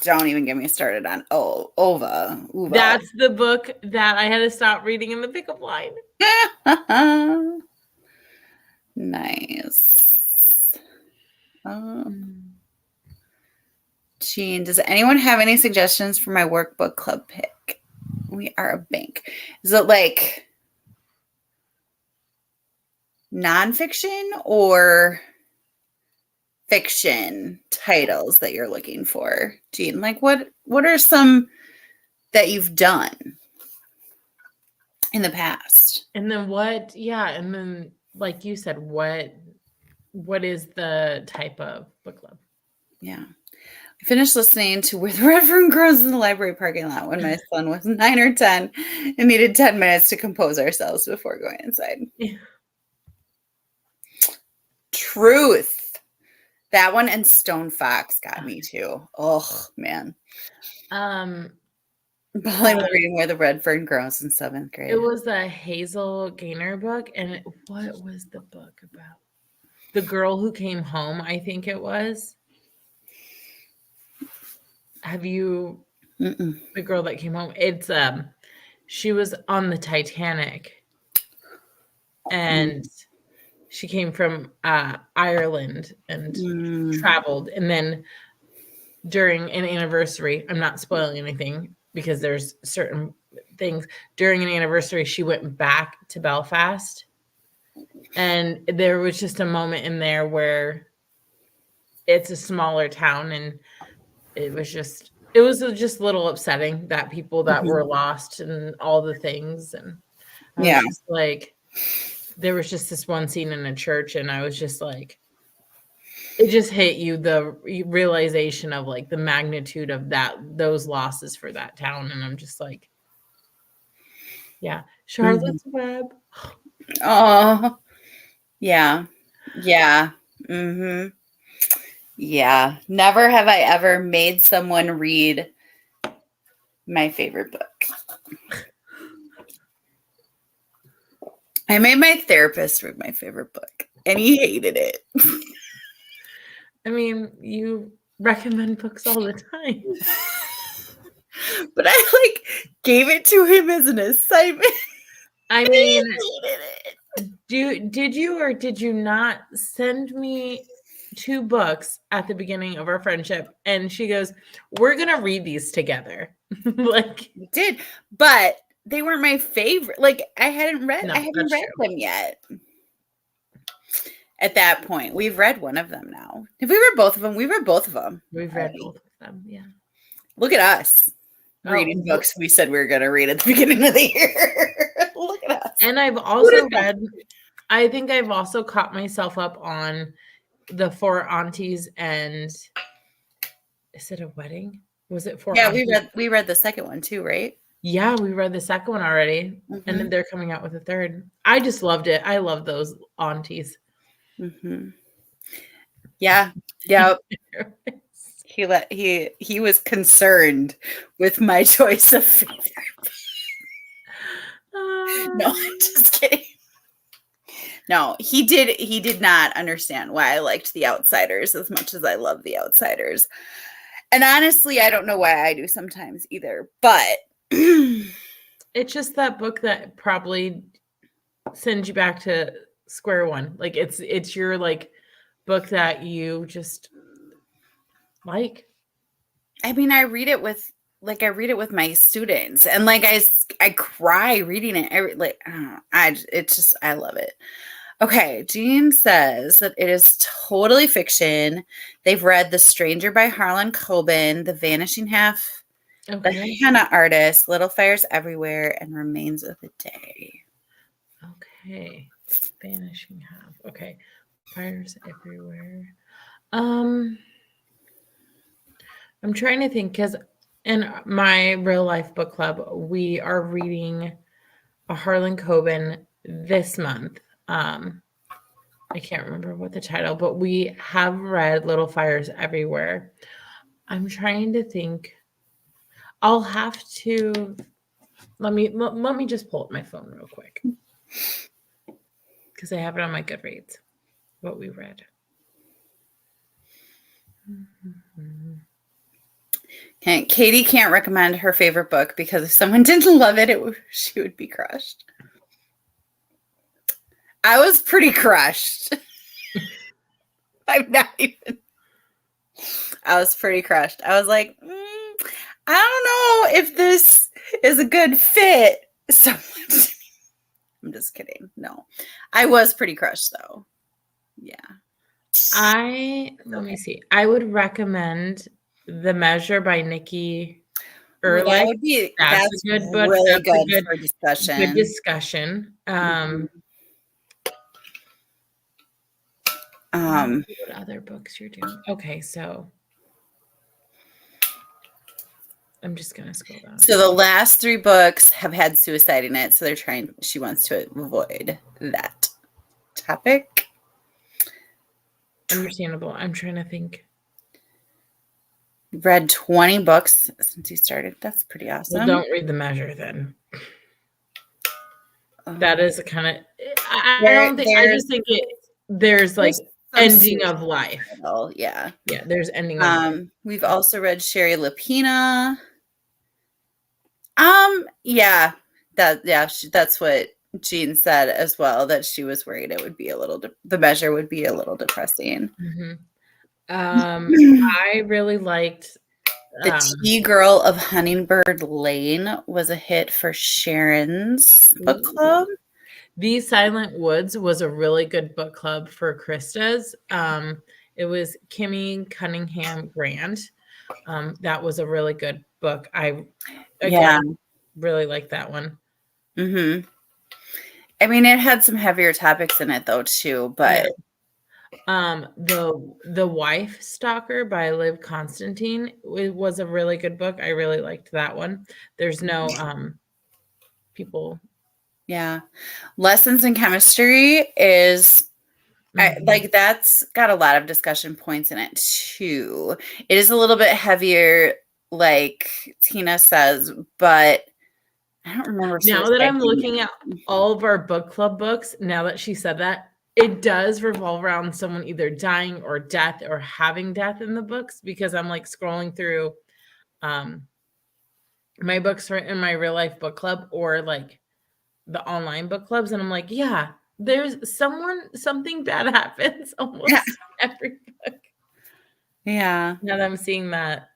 don't even get me started on Ova. That's the book that I had to stop reading in the pickup line. Nice. Jean, does anyone have any suggestions for my workbook club pick? We are a bank. Is it like nonfiction or fiction titles that you're looking for, Jean? Like what are some that you've done in the past? And then what? Yeah, and then like you said, what is the type of book club? Yeah. I finished listening to Where the Red Fern Grows in the library parking lot when my son was 9 or 10 and needed 10 minutes to compose ourselves before going inside. Yeah. Truth. That one and Stone Fox got me too. Oh man. Molly was reading Where the Red Fern Grows in 7th grade. It was a Hazel Gaynor book, and what was the book about? The Girl Who Came Home, I think it was. Have you? The Girl That Came Home? It's she was on the Titanic, and she came from Ireland and traveled, and then during an anniversary, I'm not spoiling anything because there's certain things, during an anniversary she went back to Belfast, and there was just a moment in there where it's a smaller town, and it was just a little upsetting that people that were lost and all the things, and I was just like, there was just this one scene in a church, and I was just like, it just hit you, the realization of like the magnitude of those losses for that town. And I'm just like, yeah, Charlotte's Web. Oh, yeah. Yeah. Yeah. Never have I ever made someone read my favorite book. I made my therapist read my favorite book, and he hated it. I mean, you recommend books all the time. But I gave it to him as an assignment. I mean, did you or did you not send me 2 books at the beginning of our friendship? And she goes, we're going to read these together. We did, but they weren't my favorite. I hadn't read them yet. At that point, we've read one of them now. Have we read both of them? We read both of them. We've read both of them. Yeah. Look at us reading books we said we were going to read at the beginning of the year. Look at us. And I've also read, I think I've also caught myself up on the Four Aunties, and is it a wedding? Was it Four Aunties? we read the second one too, right? Yeah, we read the second one already. And then they're coming out with a third. I just loved it. I love those aunties. Yeah. Yeah. He was concerned with my choice of favorite. No, I'm just kidding. No, he did not understand why I liked The Outsiders as much as I love The Outsiders. And honestly, I don't know why I do sometimes either, but it's just that book that probably sends you back to square one. Like it's your book that you just like. I mean, I read it with my students, and I cry reading it. I love it. Okay, Jean says that it is totally fiction. They've read The Stranger by Harlan Coben, The Vanishing Half, The Hannah Artist, Little Fires Everywhere, and Remains of the Day. Okay, Vanishing Half. Okay, Fires Everywhere. I'm trying to think, because In my real life book club, we are reading a Harlan Coben this month. I can't remember what the title, but we have read Little Fires Everywhere. I'm trying to think. I'll have to let me just pull up my phone real quick because I have it on my Goodreads. What we read. Katie can't recommend her favorite book because if someone didn't love it, she would be crushed. I was pretty crushed. I'm not even. I was pretty crushed. I was like, I don't know if this is a good fit. So much. I'm just kidding. No, I was pretty crushed though. Yeah. Let me see. I would recommend The Measure by Nikki That Ehrlich. would be That's that's a good book. really That's a good for discussion. good discussion. What other books you're doing? Okay, so I'm just gonna scroll down. So the last 3 books have had suicide in it, so she wants to avoid that topic. Understandable. I'm trying to think. Read 20 books since you started. That's pretty awesome. Well, don't read The Measure then. That is a kind of. I just think there's like ending of life. Yeah. Yeah, there's ending of life. We've also read Sherry Lapina. Yeah, that's what Jean said as well, that she was worried it would be the measure would be a little depressing. Mm-hmm. I really liked The Tea Girl of Hummingbird Lane was a hit for Sharon's book club. These Silent Woods was a really good book club for Krista's. It was Kimmy Cunningham Grant. That was a really good book. I really like that one. Mm-hmm. I mean, it had some heavier topics in it though too, but The Wife Stalker by Liv Constantine, it was a really good book. I really liked that one. There's no people. Yeah. Lessons in Chemistry is like that's got a lot of discussion points in it too. It is a little bit heavier, like Tina says, but I don't remember. Now that I'm looking at all of our book club books, now that she said that, it does revolve around someone either dying or death or having death in the books, because I'm like scrolling through my books in my real life book club or like the online book clubs, and I'm like, yeah, there's something bad happens almost every book. Yeah. Now that I'm seeing that.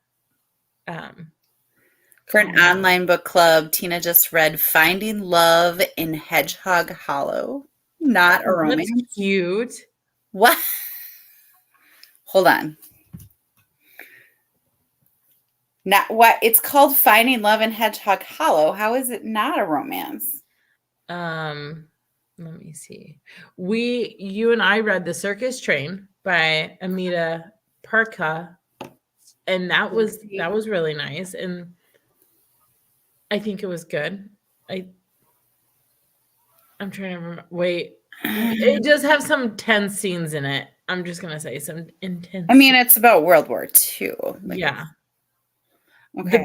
For an online book club, Tina just read Finding Love in Hedgehog Hollow. Not a romance. That's cute. What? Hold on. Not what? It's called Finding Love in Hedgehog Hollow. How is it not a romance? Let me see. You and I read The Circus Train by Amita Parka, and that was really nice, and I think it was good. I'm trying to remember. Wait, it does have some tense scenes in it. I'm just gonna say some intense. I mean, it's about World War II. Yeah. Okay. The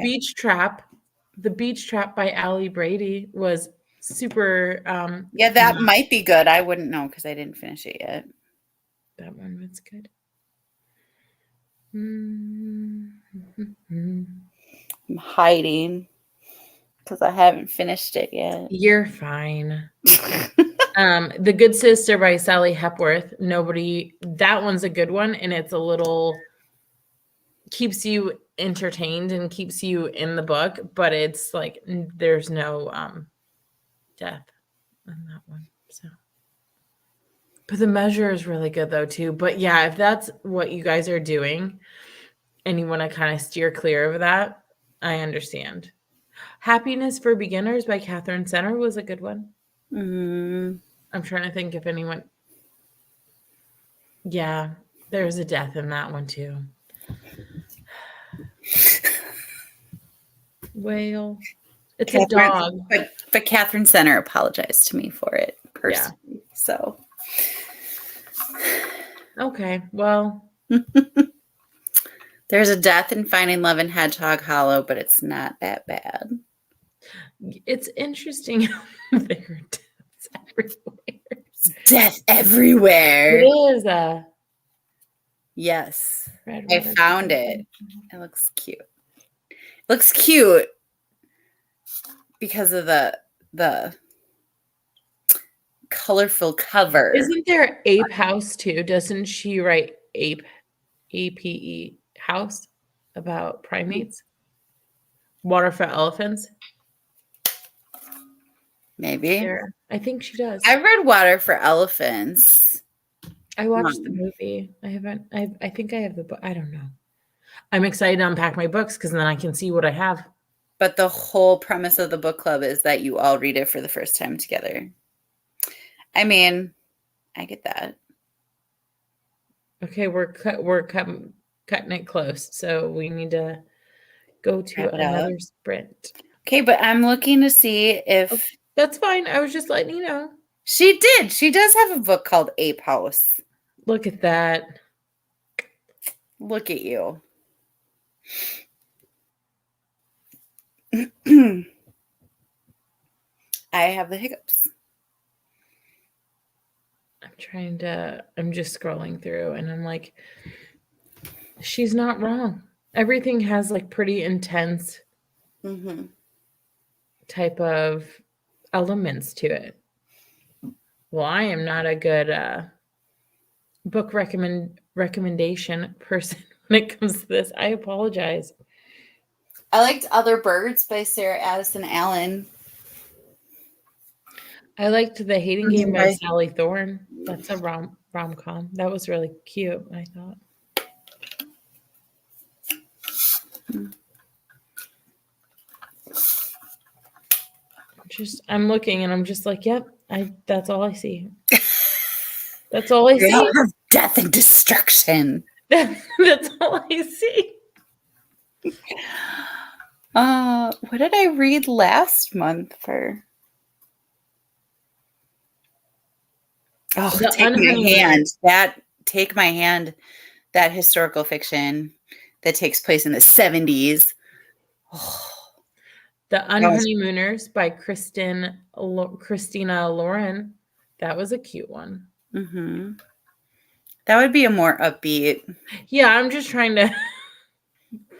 Beach Trap by Allie Brady was super. Yeah, that might be good. I wouldn't know because I didn't finish it yet. That one was good. I'm hiding because I haven't finished it yet. You're fine. The Good Sister by Sally Hepworth. That one's a good one, and it's a little keeps you entertained and keeps you in the book, but it's like there's no death in that one. So, but The Measure is really good though too. But yeah, if that's what you guys are doing and you want to kind of steer clear of that, I understand. Happiness for Beginners by Catherine Center was a good one. I'm trying to think if anyone. Yeah, there's a death in that one too. Whale. It's a dog. But Catherine Center apologized to me for it personally. Yeah. So. Okay, well. There's a death in Finding Love in Hedgehog Hollow, but it's not that bad. It's interesting how there are deaths everywhere. Death everywhere. It is. Yes. I found it. It looks cute. It looks cute because of the colorful cover. Isn't there Ape House too? Doesn't she write Ape, APE House about primates? Water for Elephants? Maybe. I think she does. I read Water for Elephants. I watched the movie. I haven't. I think I have the book. I don't know. I'm excited to unpack my books because then I can see what I have. But the whole premise of the book club is that you all read it for the first time together. I mean, I get that. Okay, we're cutting it close, so we need to go to another sprint. Okay, but I'm looking to see if... Oh, that's fine. I was just letting you know. She did. She does have a book called Ape House. Look at that. Look at you. I have the hiccups. I'm just scrolling through and I'm like, she's not wrong. Everything has like pretty intense type of elements to it. Well, I am not a good book recommendation person when it comes to this. I apologize. I liked Other Birds by Sarah Addison Allen. I liked The Hating Game by Sally Thorne. That's a rom-com. That was really cute, I thought. I'm looking and I'm just like, yep, that's all I see. That's all I see. Death and destruction. That's all I see. What did I read last month for? Oh, Take My Hand. Take My Hand, that historical fiction that takes place in the 70s. Oh. The Unhoneymooners by Christina Lauren. That was a cute one. Mm-hmm. That would be a more upbeat. Yeah, I'm just trying to.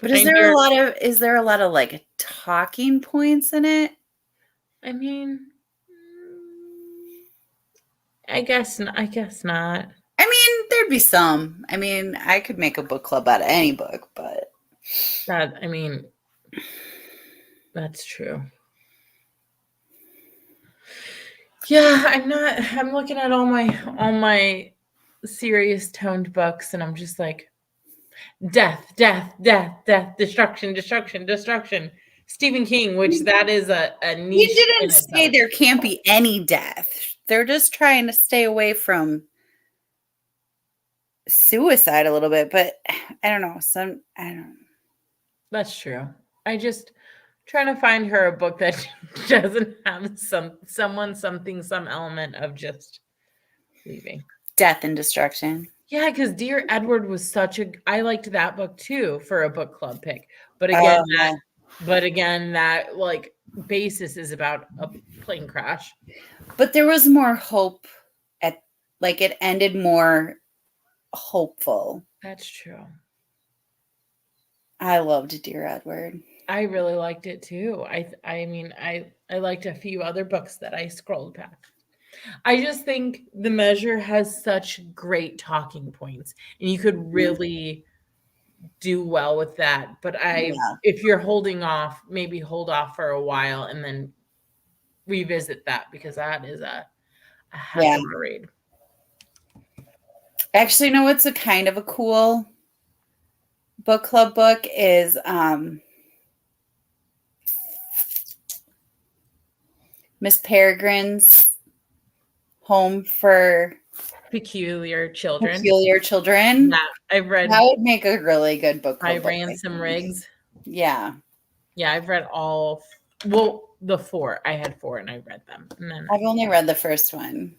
But is there a lot of like talking points in it? I mean, I guess not. I mean, there'd be some. I mean, I could make a book club out of any book, but that's true. Yeah, I'm looking at all my serious toned books and I'm just like, death, destruction. Stephen King, which that is a niche. He didn't say there can't be any death. They're just trying to stay away from suicide a little bit, but I don't know. I don't know. That's true. I just trying to find her a book that doesn't have some element of just leaving. Death and destruction. Yeah, because Dear Edward was I liked that book too for a book club pick. But again, that like basis is about a plane crash. But there was more hope it ended more hopeful. That's true. I loved Dear Edward. I really liked it too. I mean, I liked a few other books that I scrolled past. I just think The Measure has such great talking points, and you could really do well with that. But if you're holding off, maybe hold off for a while and then revisit that because that is a heck of a read. Actually, you know what's a kind of a cool book club book is Miss Peregrine's Home for Peculiar Children. Yeah, I've read. That would make a really good book club. I ran some rigs. Yeah. Yeah, I've read all. Well, the 4. I had 4 and I read them, and then I've only read the first one.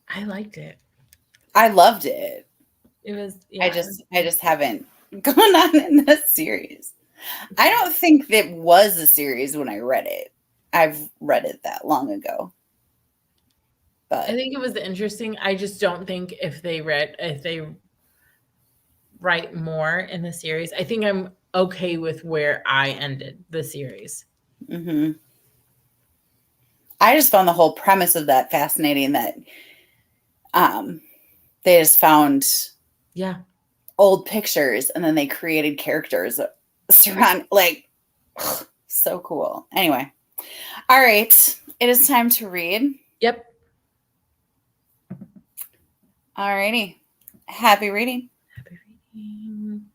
I liked it. I loved it. It was, yeah. I just haven't gone on in the series. I don't think that was a series when I read it. I've read it that long ago. I But think it was interesting. I just don't think if they write more in the series, I think I'm okay with where I ended the series. mhm. I just found the whole premise of that fascinating, that they just found Yeah. old pictures and then they created characters surround, like, so cool. Anyway, all right, it is time to read. Yep. All righty, happy reading. Happy reading.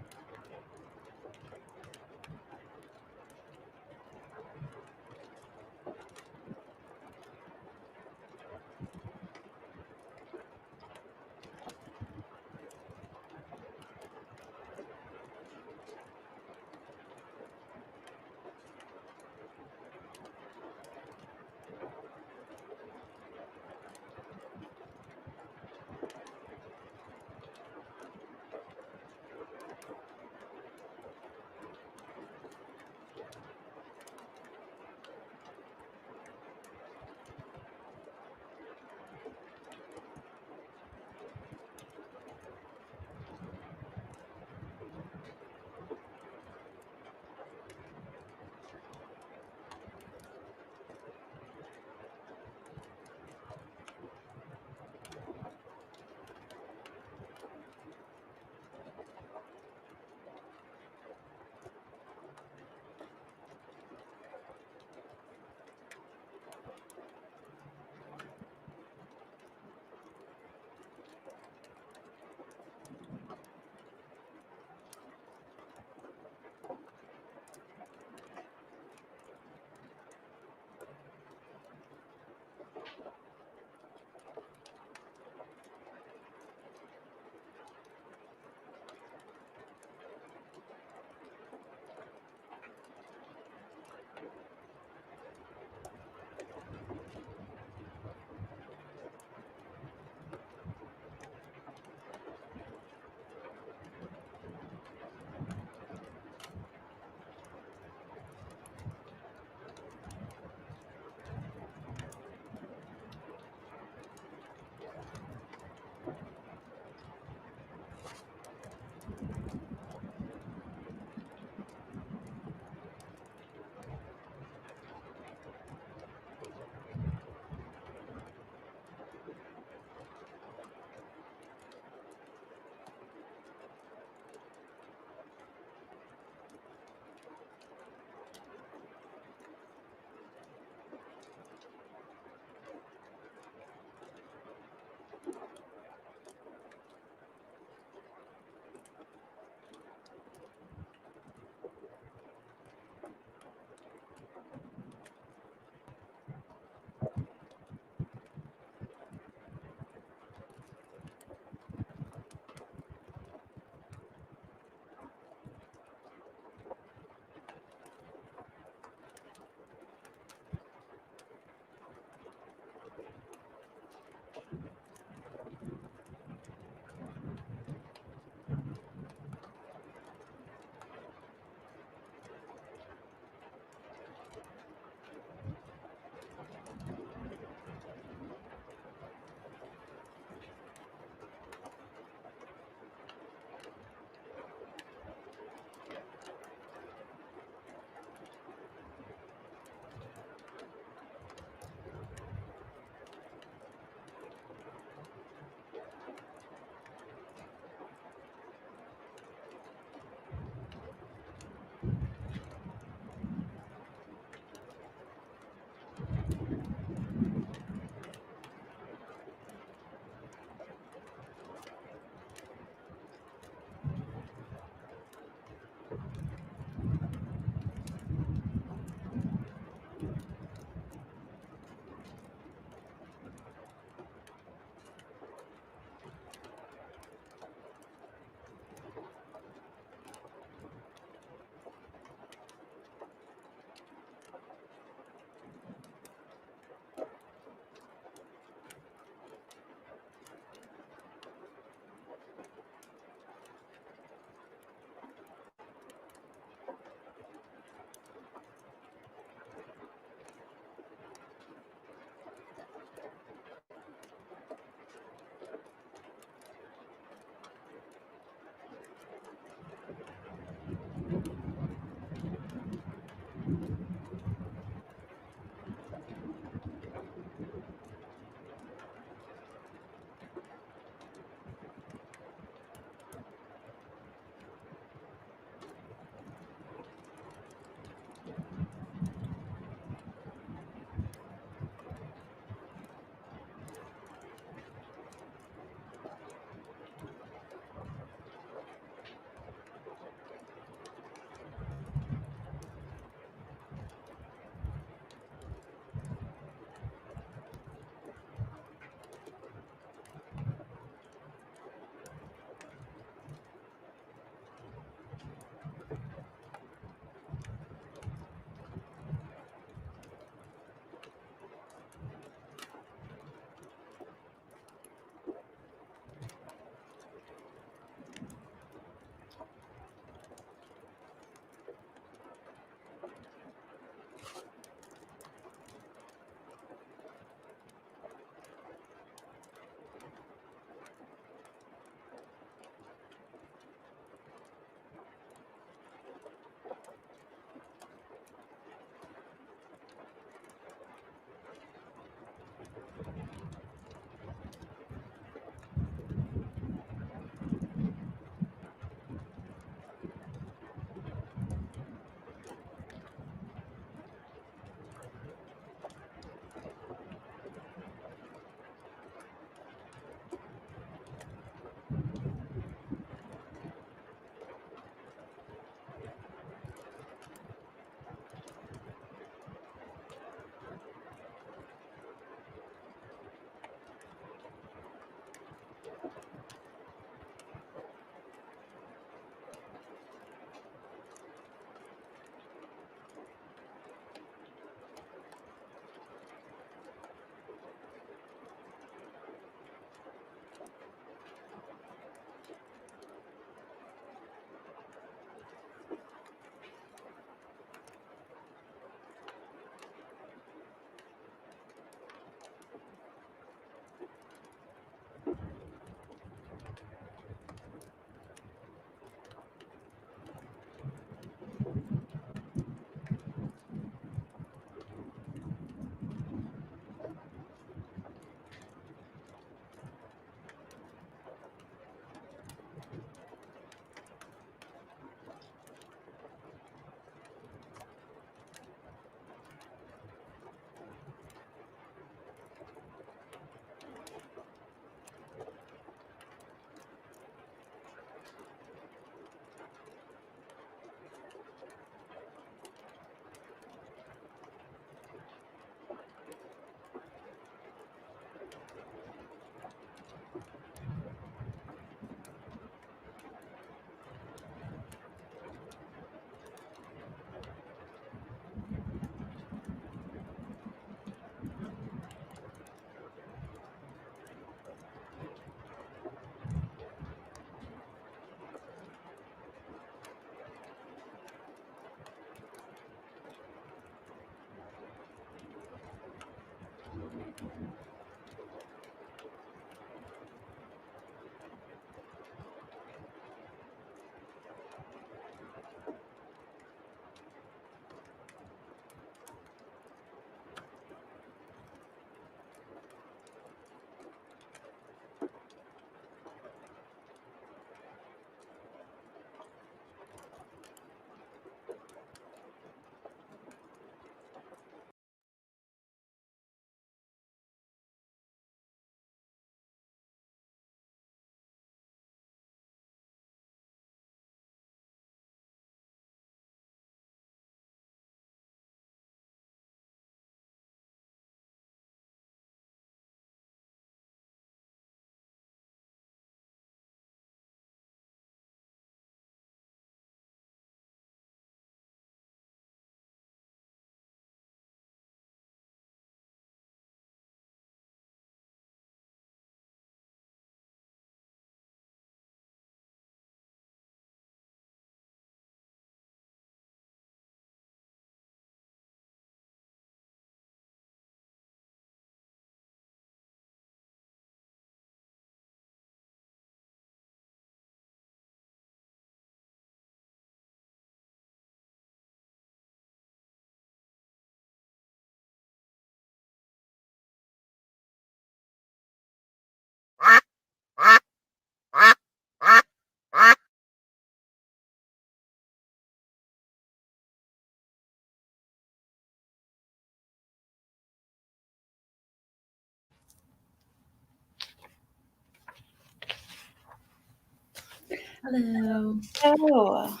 Hello. Oh.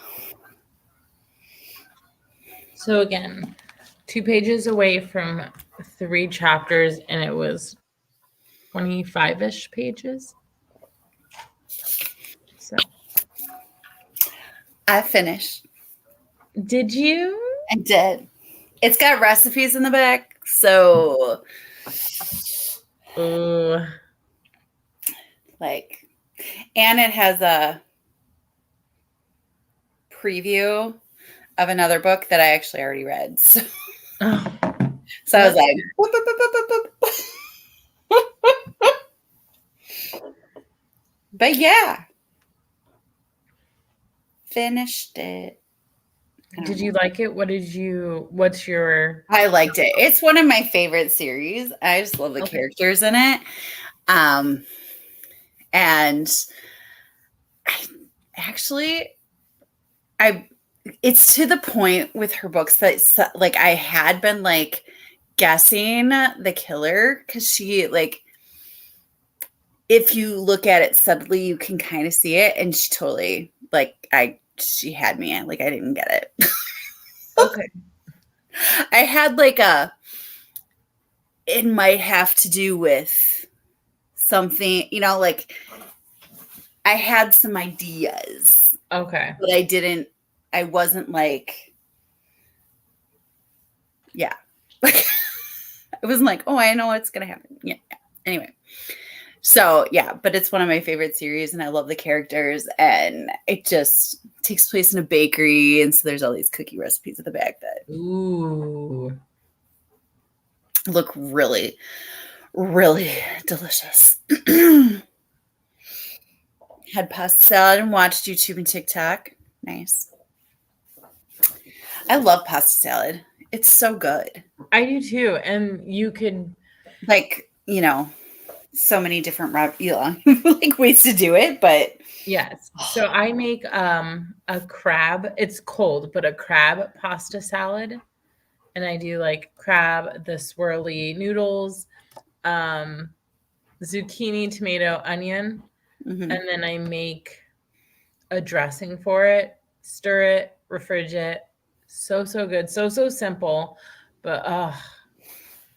So again, 2 pages away from 3 chapters, and it was 25-ish pages. So I finished. did you? I did. It's got recipes in the back, so Ooh. like, and it has a preview of another book that I actually already read. So, Oh, so I was like, whoop, whoop, whoop, whoop, whoop, whoop. But yeah, finished it. did you like it? What's your I liked it. It's one of my favorite series. I just love the characters in it. And I it's to the point with her books that like I had been like guessing the killer, because she, like, if you look at it subtly, you can kind of see it, and she totally, like, she had me, like, I didn't get it. Okay. I had like it might have to do with something, like I had some ideas, Okay. but I wasn't like, yeah. Like, I wasn't like, oh, I know what's going to happen. Yeah. Anyway. So yeah, but it's one of my favorite series, and I love the characters, and it just takes place in a bakery, and so there's all these cookie recipes at the back that Ooh. look really, really delicious. Had pasta salad and watched YouTube and TikTok. Nice. I love pasta salad. It's so good. I do too. And you could, Like, so many different like ways to do it, but yes. So I make a crab. It's cold, but a crab pasta salad. And I do like crab, the swirly noodles, zucchini, tomato, onion, mhm. and then I make a dressing for it, stir it, refrigerate it. So good. So simple, but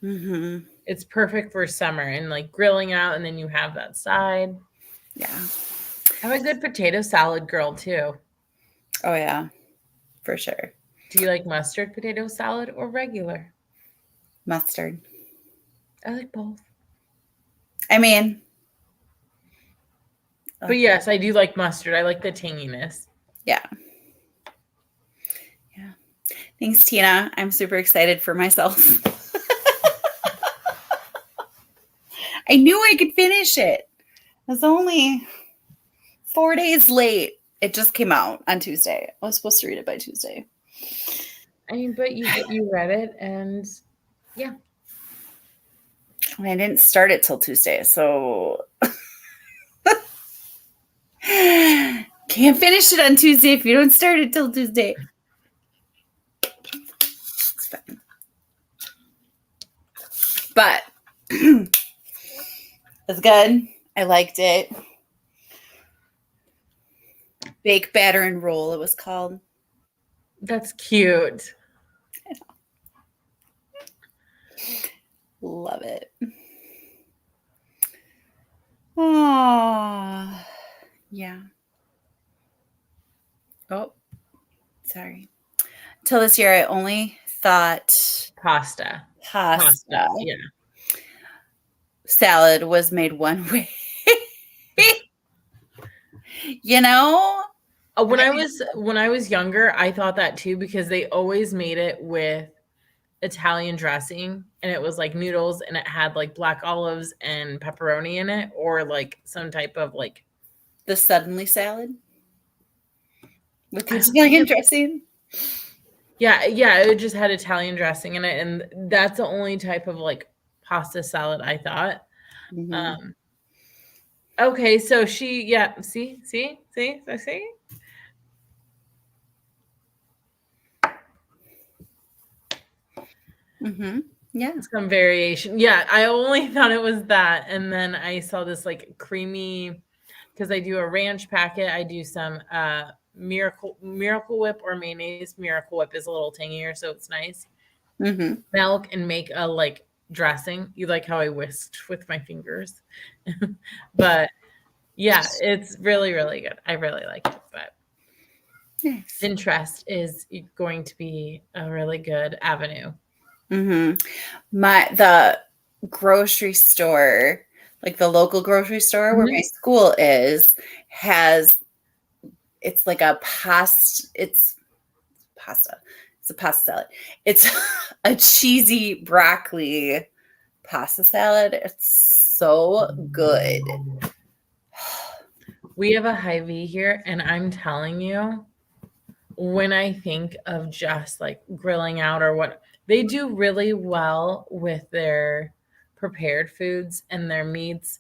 Mhm. it's perfect for summer and like grilling out, and then you have that side. Yeah. I'm a good potato salad girl too. Oh yeah, for sure. Do you like mustard potato salad or regular? Mustard. I like both. I mean, But yes, I do like mustard. I like the tanginess. yeah. Yeah. Thanks, Tina. I'm super excited for myself. I knew I could finish it. I was only 4 days late. It just came out on Tuesday. I was supposed to read it by Tuesday. I mean, but you read it, and yeah. I didn't start it till Tuesday, so can't finish it on Tuesday if you don't start it till Tuesday. It's fine. But it's good. I liked it. Bake, batter, and roll, it was called. That's cute. Love it. Oh, yeah. Oh, sorry. Till this year, I only thought Pasta. Yeah. Salad was made one way. You know? When I was younger, I thought that too, because they always made it with Italian dressing, and it was like noodles, and it had like black olives and pepperoni in it, or like some type of like the suddenly salad with the Italian dressing. Yeah, it just had Italian dressing in it, and that's the only type of like pasta salad I thought. Mm-hmm. Okay, so see. Mm-hmm. Yeah. Some variation. Yeah, I only thought it was that, and then I saw this like creamy, because I do a ranch packet. I do some Miracle Whip or mayonnaise. Miracle Whip is a little tangier, so it's nice. Mm-hmm. Milk and make a like dressing. You like how I whisked with my fingers, but yeah, it's really, really good. I really like it, but Nice. Pinterest is going to be a really good avenue. Mm-hmm. The grocery store, like the local grocery store where my school is, it's like a pasta. It's pasta. It's a pasta salad. It's a cheesy broccoli pasta salad. It's so good. We have a Hy-Vee here, and I'm telling you, when I think of just like grilling out or what, they do really well with their prepared foods and their meats.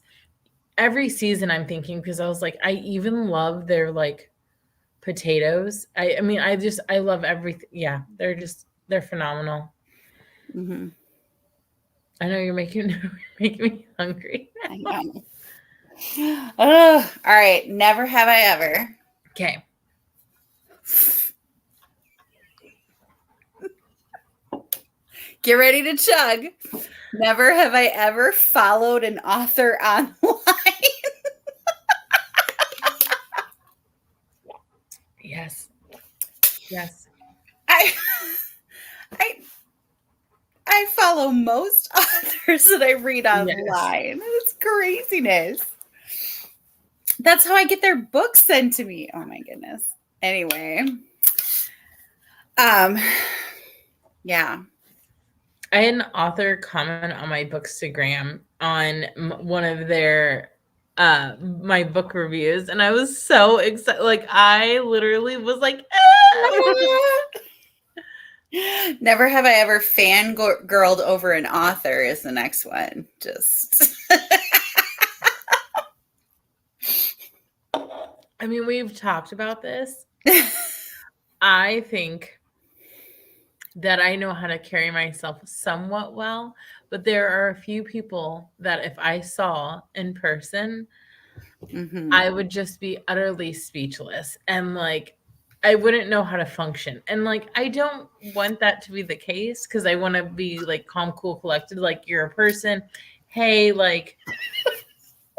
Every season I'm thinking, because I was like, I even love their like potatoes. I mean, I love everything. Yeah, they're phenomenal. Mm-hmm. I know you're making me hungry. I know. Oh, all right. Never have I ever. Okay. Get ready to chug. Never have I ever followed an author online. Yes. Yes. I follow most authors that I read online. Yes. It's craziness. That's how I get their books sent to me. Oh my goodness. Anyway. Yeah. I had an author comment on my Bookstagram on one of their my book reviews, and I was so excited. Like, I literally was like, Never have I ever fangirled over an author is the next one. Just I mean, we've talked about this. I think that I know how to carry myself somewhat well, but there are a few people that if I saw in person, I would just be utterly speechless, and like I wouldn't know how to function. And like I don't want that to be the case, because I want to be like calm, cool, collected, like you're a person. Hey, like,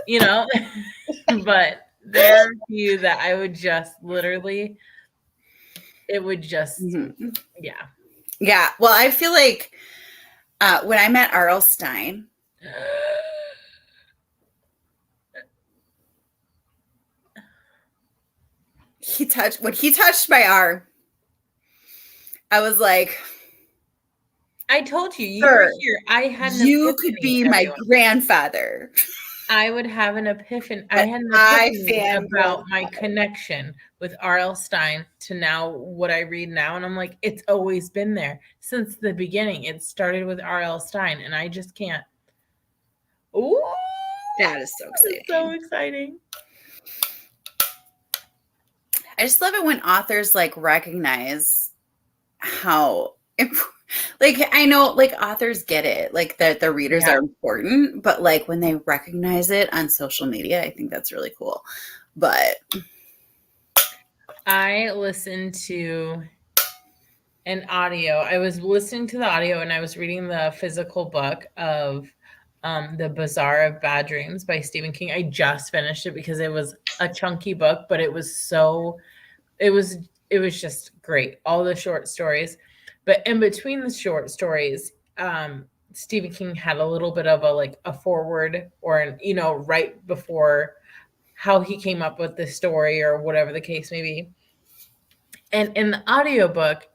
you know, but there are a few that I would just literally, it would just, yeah. Yeah. Well, I feel like when I met R.L. Stine, when he touched my arm, I was like, I told you, you were here. I had an You could epiphany, be my everyone. grandfather. I would have an epiphany. I But had an I epiphany fangirl about my about it. connection with R.L. Stein to now what I read now. And I'm like, it's always been there since the beginning. It started with R.L. Stein, and I just can't. Ooh, That is so it's so exciting. exciting. I just love it when authors like recognize how like I know like authors get it, like that the readers Yeah. are important, but like when they recognize it on social media, I think that's really cool. But I listened to an audio. I was listening to the audio and I was reading the physical book of The Bazaar of Bad Dreams by Stephen King. I just finished it because it was a chunky book, but it was it was just great. All the short stories. But in between the short stories, Stephen King had a little bit of a forward or right before how he came up with the story or whatever the case may be. And in the audiobook,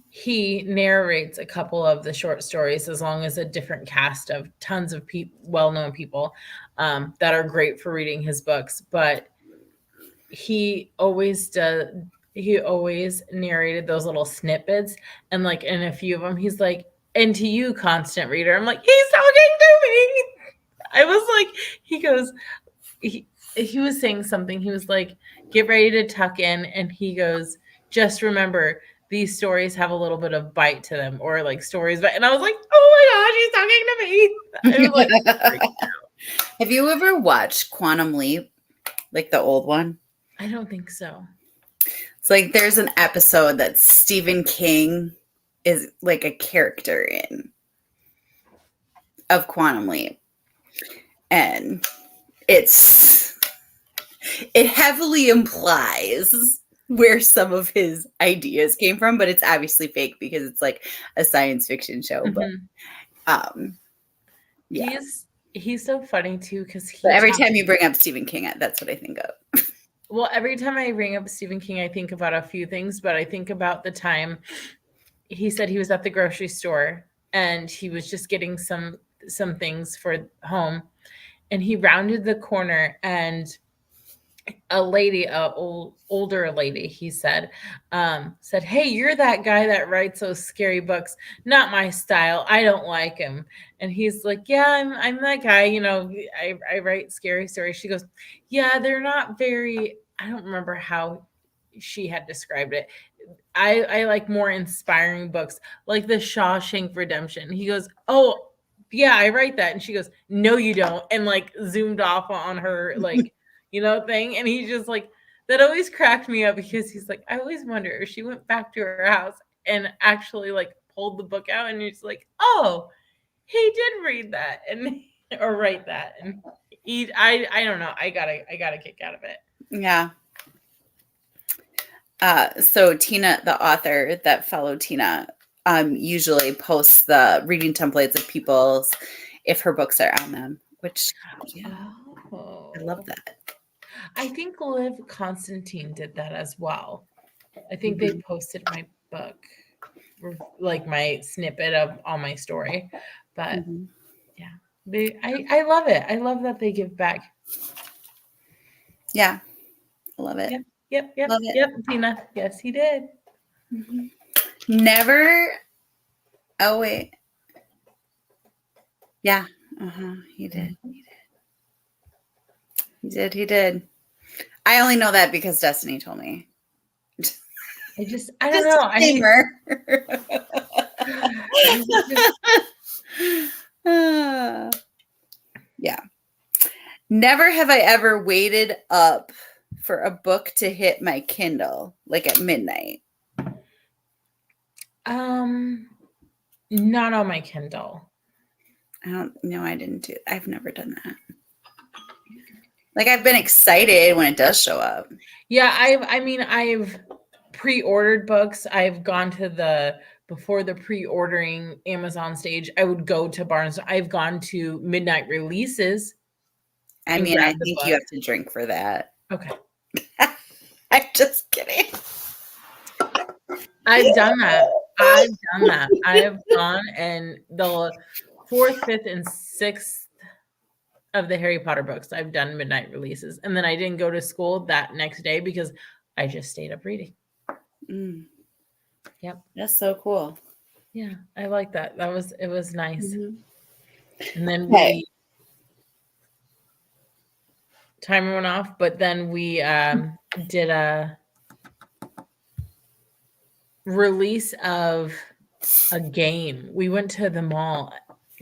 he narrates a couple of the short stories as long as a different cast of tons of well-known people that are great for reading his books. But he always narrated those little snippets, and like in a few of them he's like, and to you constant reader, I'm like, he's talking to me. I was like, he goes, he was saying something, he was like, get ready to tuck in, and he goes, just remember these stories have a little bit of bite to them, or like stories, but and I was like, oh my gosh, he's talking to me. I was like, have you ever watched Quantum Leap, like the old one? I don't think so. It's like there's an episode that Stephen King is like a character in of Quantum Leap. And it heavily implies where some of his ideas came from, but it's obviously fake because it's like a science fiction show. Mhm. But yeah. He's so funny too, because But every time you bring up Stephen King, that's what I think of. well, every time I bring up Stephen King, I think about a few things, but I think about the time he said he was at the grocery store and he was just getting some things for home, and he rounded the corner, and a lady, older lady, he said, hey, you're that guy that writes those scary books. Not my style. I don't like him. And he's like, yeah, I'm that guy. I write scary stories. She goes, yeah, they're not very, I don't remember how she had described it. I like more inspiring books, like the Shawshank Redemption. He goes, oh, yeah, I write that. And she goes, no, you don't. And like zoomed off on her, like, thing. And he just like, that always cracked me up because he's like, I always wonder if she went back to her house and actually like pulled the book out, and he's like, oh, he did read that and or write that. And I don't know. I got a kick out of it. Yeah. So Tina, the author that followed Tina, usually posts the reading templates of people's if her books are on them, which I love that. I think Liv Constantine did that as well. I think they posted my book, like my snippet of all my story. But yeah, I love it. I love that they give back. Yeah, I love it. Yep, Love it. yep, Tina. Yes, he did. Never. Oh wait. Yeah. He did. He did. I only know that because Destiny told me. I don't know. Yeah. Never have I ever waited up for a book to hit my Kindle, like at midnight. Not on my Kindle. I don't know. I've never done that. Like I've been excited when it does show up. Yeah, I've pre-ordered books. I've gone to before the pre-ordering Amazon stage, I would go to Barnes. I've gone to midnight releases. I mean, I think you have to drink for that. Okay. I'm just kidding. I've done that. I've done that. I have gone and the 4th, 5th, and 6th of the Harry Potter books, I've done midnight releases. And then I didn't go to school that next day because I just stayed up reading. Mm. Yep. That's so cool. Yeah, I like that. It was nice. Mhm. And then Okay. timer went off, but then we did a release of a game. We went to the mall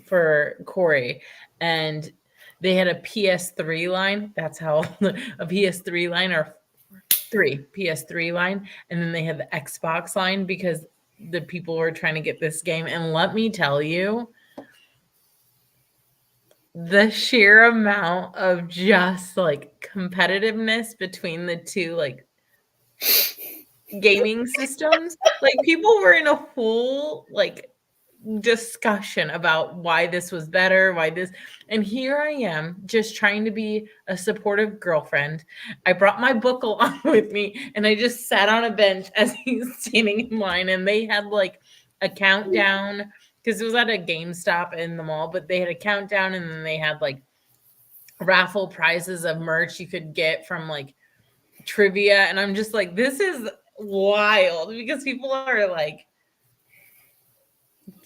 for Corey, and they had a PS3 line. That's how a PS3 line or PS3 line, and then they had the Xbox line because the people were trying to get this game. And let me tell you, the sheer amount of just like competitiveness between the two like gaming systems, like people were in a full like discussion about why this was better, why this, and here I am just trying to be a supportive girlfriend. I brought my book along with me and I just sat on a bench as he's standing in line, and they had like a countdown because it was at a GameStop in the mall, but they had a countdown, and then they had like raffle prizes of merch you could get from like trivia, and I'm just like, this is wild because people are like,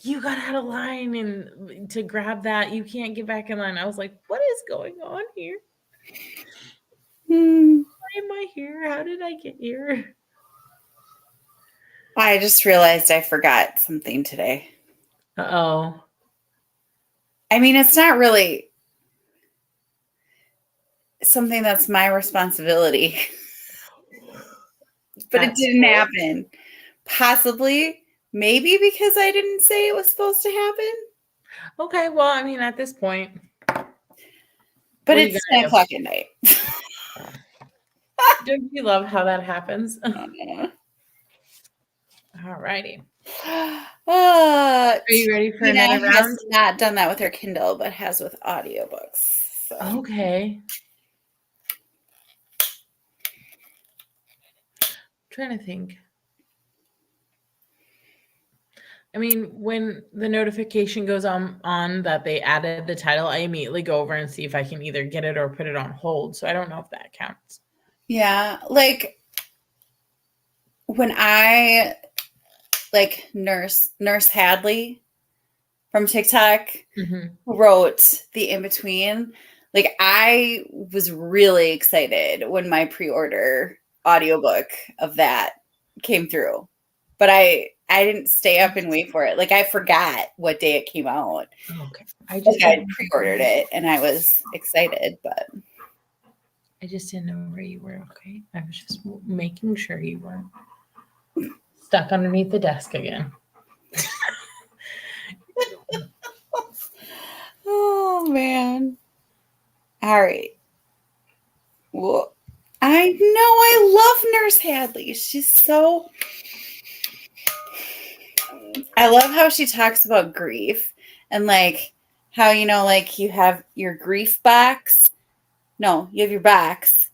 you got out of line and to grab that, you can't get back in line. I was like, what is going on here? Why am I here? How did I get here? I just realized I forgot something today. Uh-oh. I mean, it's not really something that's my responsibility, but it didn't happen. Possibly, maybe because I didn't say it was supposed to happen. Okay, well, I mean, at this point. But it's 10 o'clock at night. Don't you love how that happens? All righty. Are you ready for another round? Has not done that with her Kindle, but has with audiobooks. So. Okay. I'm trying to think. I mean, when the notification goes on that they added the title, I immediately go over and see if I can either get it or put it on hold. So I don't know if that counts. Yeah, like when I like Nurse Hadley from TikTok wrote the in between. Like I was really excited when my pre-order audiobook of that came through. But I didn't stay up and wait for it. Like I forgot what day it came out. Okay. I pre-ordered it and I was excited, but I just didn't know where you were. Okay. I was just making sure you weren't stuck underneath the desk again. Oh man. All right. Well, I know I love Nurse Hadley. She's so I love how she talks about grief and like how, you know, like you have your grief box. No, you have your box.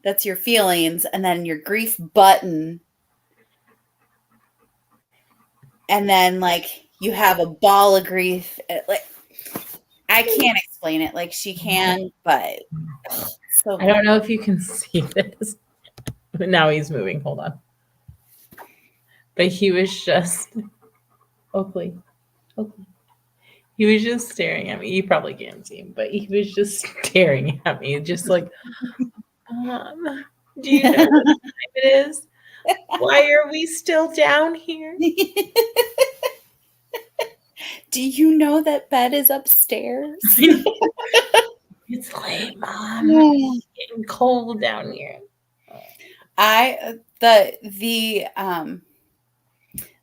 That's your feelings. And then your grief button. And then like you have a ball of grief. Like I can't explain it like she can, but so I don't know if you can see this. But now he's moving. Hold on. But he was just Oakley. He was just staring at me. You probably can't see him, but he was just staring at me, just like, Mom, do you know what time it is? Why are we still down here? Do you know that bed is upstairs? It's late, Mom. It's getting cold down here.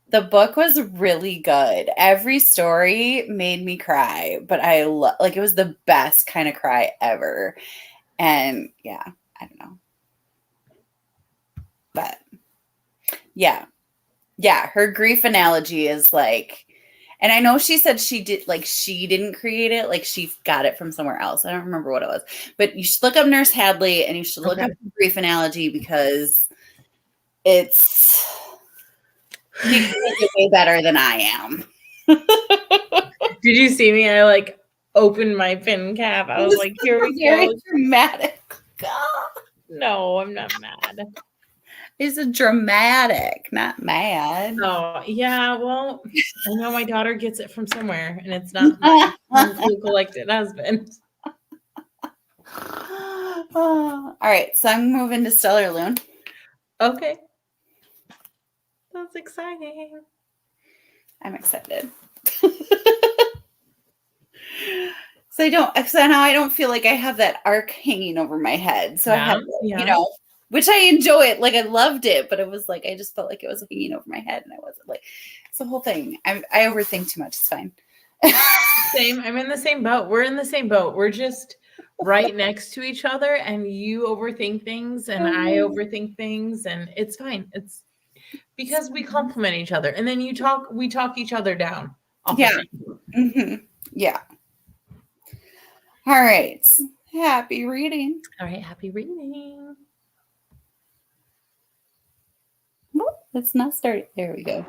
The book was really good. Every story made me cry, but like it was the best kind of cry ever. And yeah, I don't know. But yeah, her grief analogy is like, and I know she said she didn't create it, like she got it from somewhere else. I don't remember what it was, but you should look up Nurse Hadley and you should look up the grief analogy because it's You can make it way better than I am. Did you see me? I like opened my pin cap. I was like, here we Very go. dramatic. God. No, I'm not mad. It's a dramatic, not mad. Oh, yeah. Well, I know my daughter gets it from somewhere, and it's not my uncool collected husband. All right, so I'm moving to Stellar Loon. Okay. That's exciting. I'm excited. So now I don't feel like I have that arc hanging over my head. So I have, which I enjoy it. Like I loved it, but it was like, I just felt like it was hanging over my head and I wasn't like, it's the whole thing. I overthink too much. It's fine. Same. I'm in the same boat. We're in the same boat. We're just right next to each other, and you overthink things and I overthink things, and it's fine. It's because we complement each other, and then we talk each other down. Yeah. Mm-hmm. Yeah. All right. Happy reading. All right. Happy reading. Let's not start. There we go.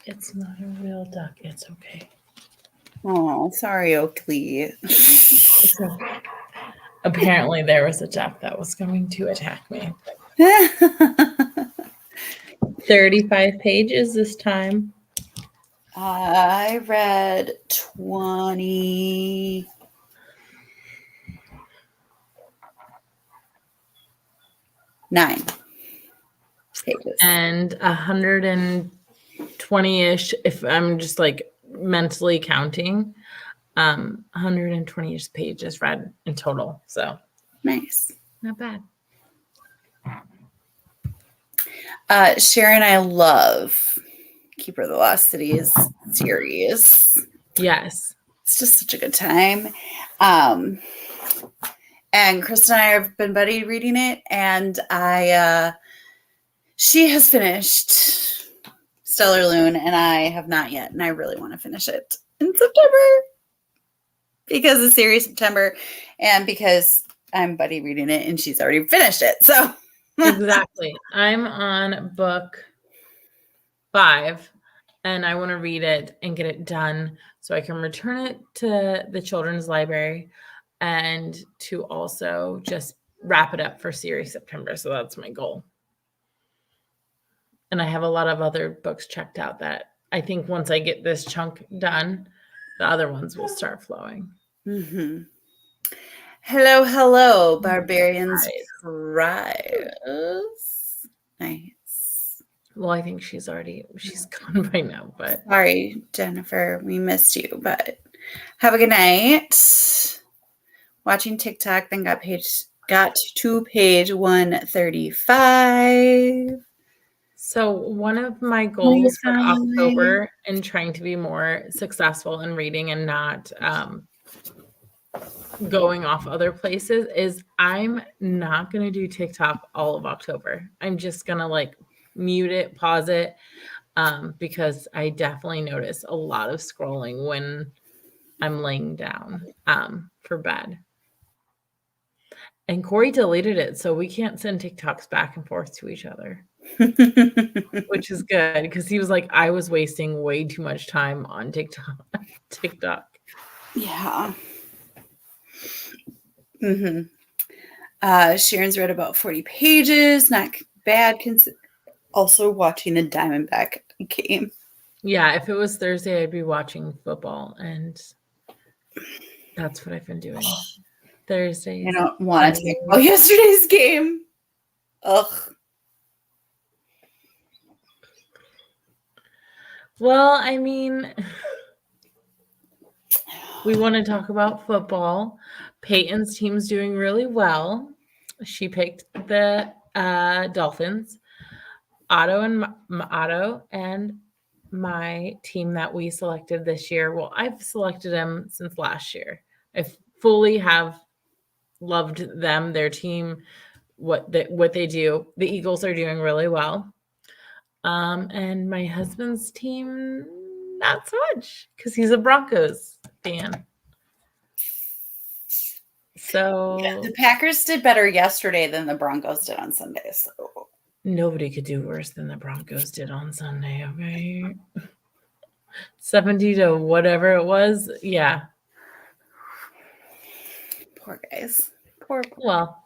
It's not a real duck. It's okay. Oh, sorry, Oakley. It's okay. Apparently, there was a duck that was going to attack me. 35 pages this time. I read 29 pages. And 120-ish, if I'm just like mentally counting, 120-ish pages read in total. So Nice. not bad. Sharon, I love Keeper of the Lost Cities series. Yes. It's just such a good time. And Krista and I have been buddy reading it, and she has finished Stellar Loon, and I have not yet, and I really want to finish it in September because the series September, and because I'm buddy reading it, and she's already finished it. So exactly. I'm on book 5, and I want to read it and get it done so I can return it to the children's library and to also just wrap it up for series September. So that's my goal. And I have a lot of other books checked out that I think once I get this chunk done, the other ones will start flowing. Mm-hmm. Hello, Barbarians Prize. Nice. Well, I think she's gone by now, but sorry, Jennifer, we missed you, but have a good night. Watching TikTok, then got to page 135. So one of my goals for October and trying to be more successful in reading and not going off other places is I'm not going to do TikTok all of October. I'm just going to like mute it, pause it, because I definitely notice a lot of scrolling when I'm laying down for bed. And Corey deleted it, so we can't send TikToks back and forth to each other. Which is good because he was like, I was wasting way too much time on TikTok. Yeah. Mm-hmm. Sharon's read about 40 pages. Not bad. Also watching the Diamondback game. Yeah, if it was Thursday, I'd be watching football, and that's what I've been doing. Thursdays. I don't want to talk about yesterday's game. Ugh. Well, I mean, we want to talk about football. Peyton's team's doing really well. She picked the Dolphins. Otto and my team that we selected this year. Well, I've selected them since last year. I fully have loved them, their team, what they do. The Eagles are doing really well. And my husband's team, not so much because he's a Broncos fan. So yeah, the Packers did better yesterday than the Broncos did on Sunday. So nobody could do worse than the Broncos did on Sunday. Okay, 70 to whatever it was. Yeah. Poor guys. Poor. Well,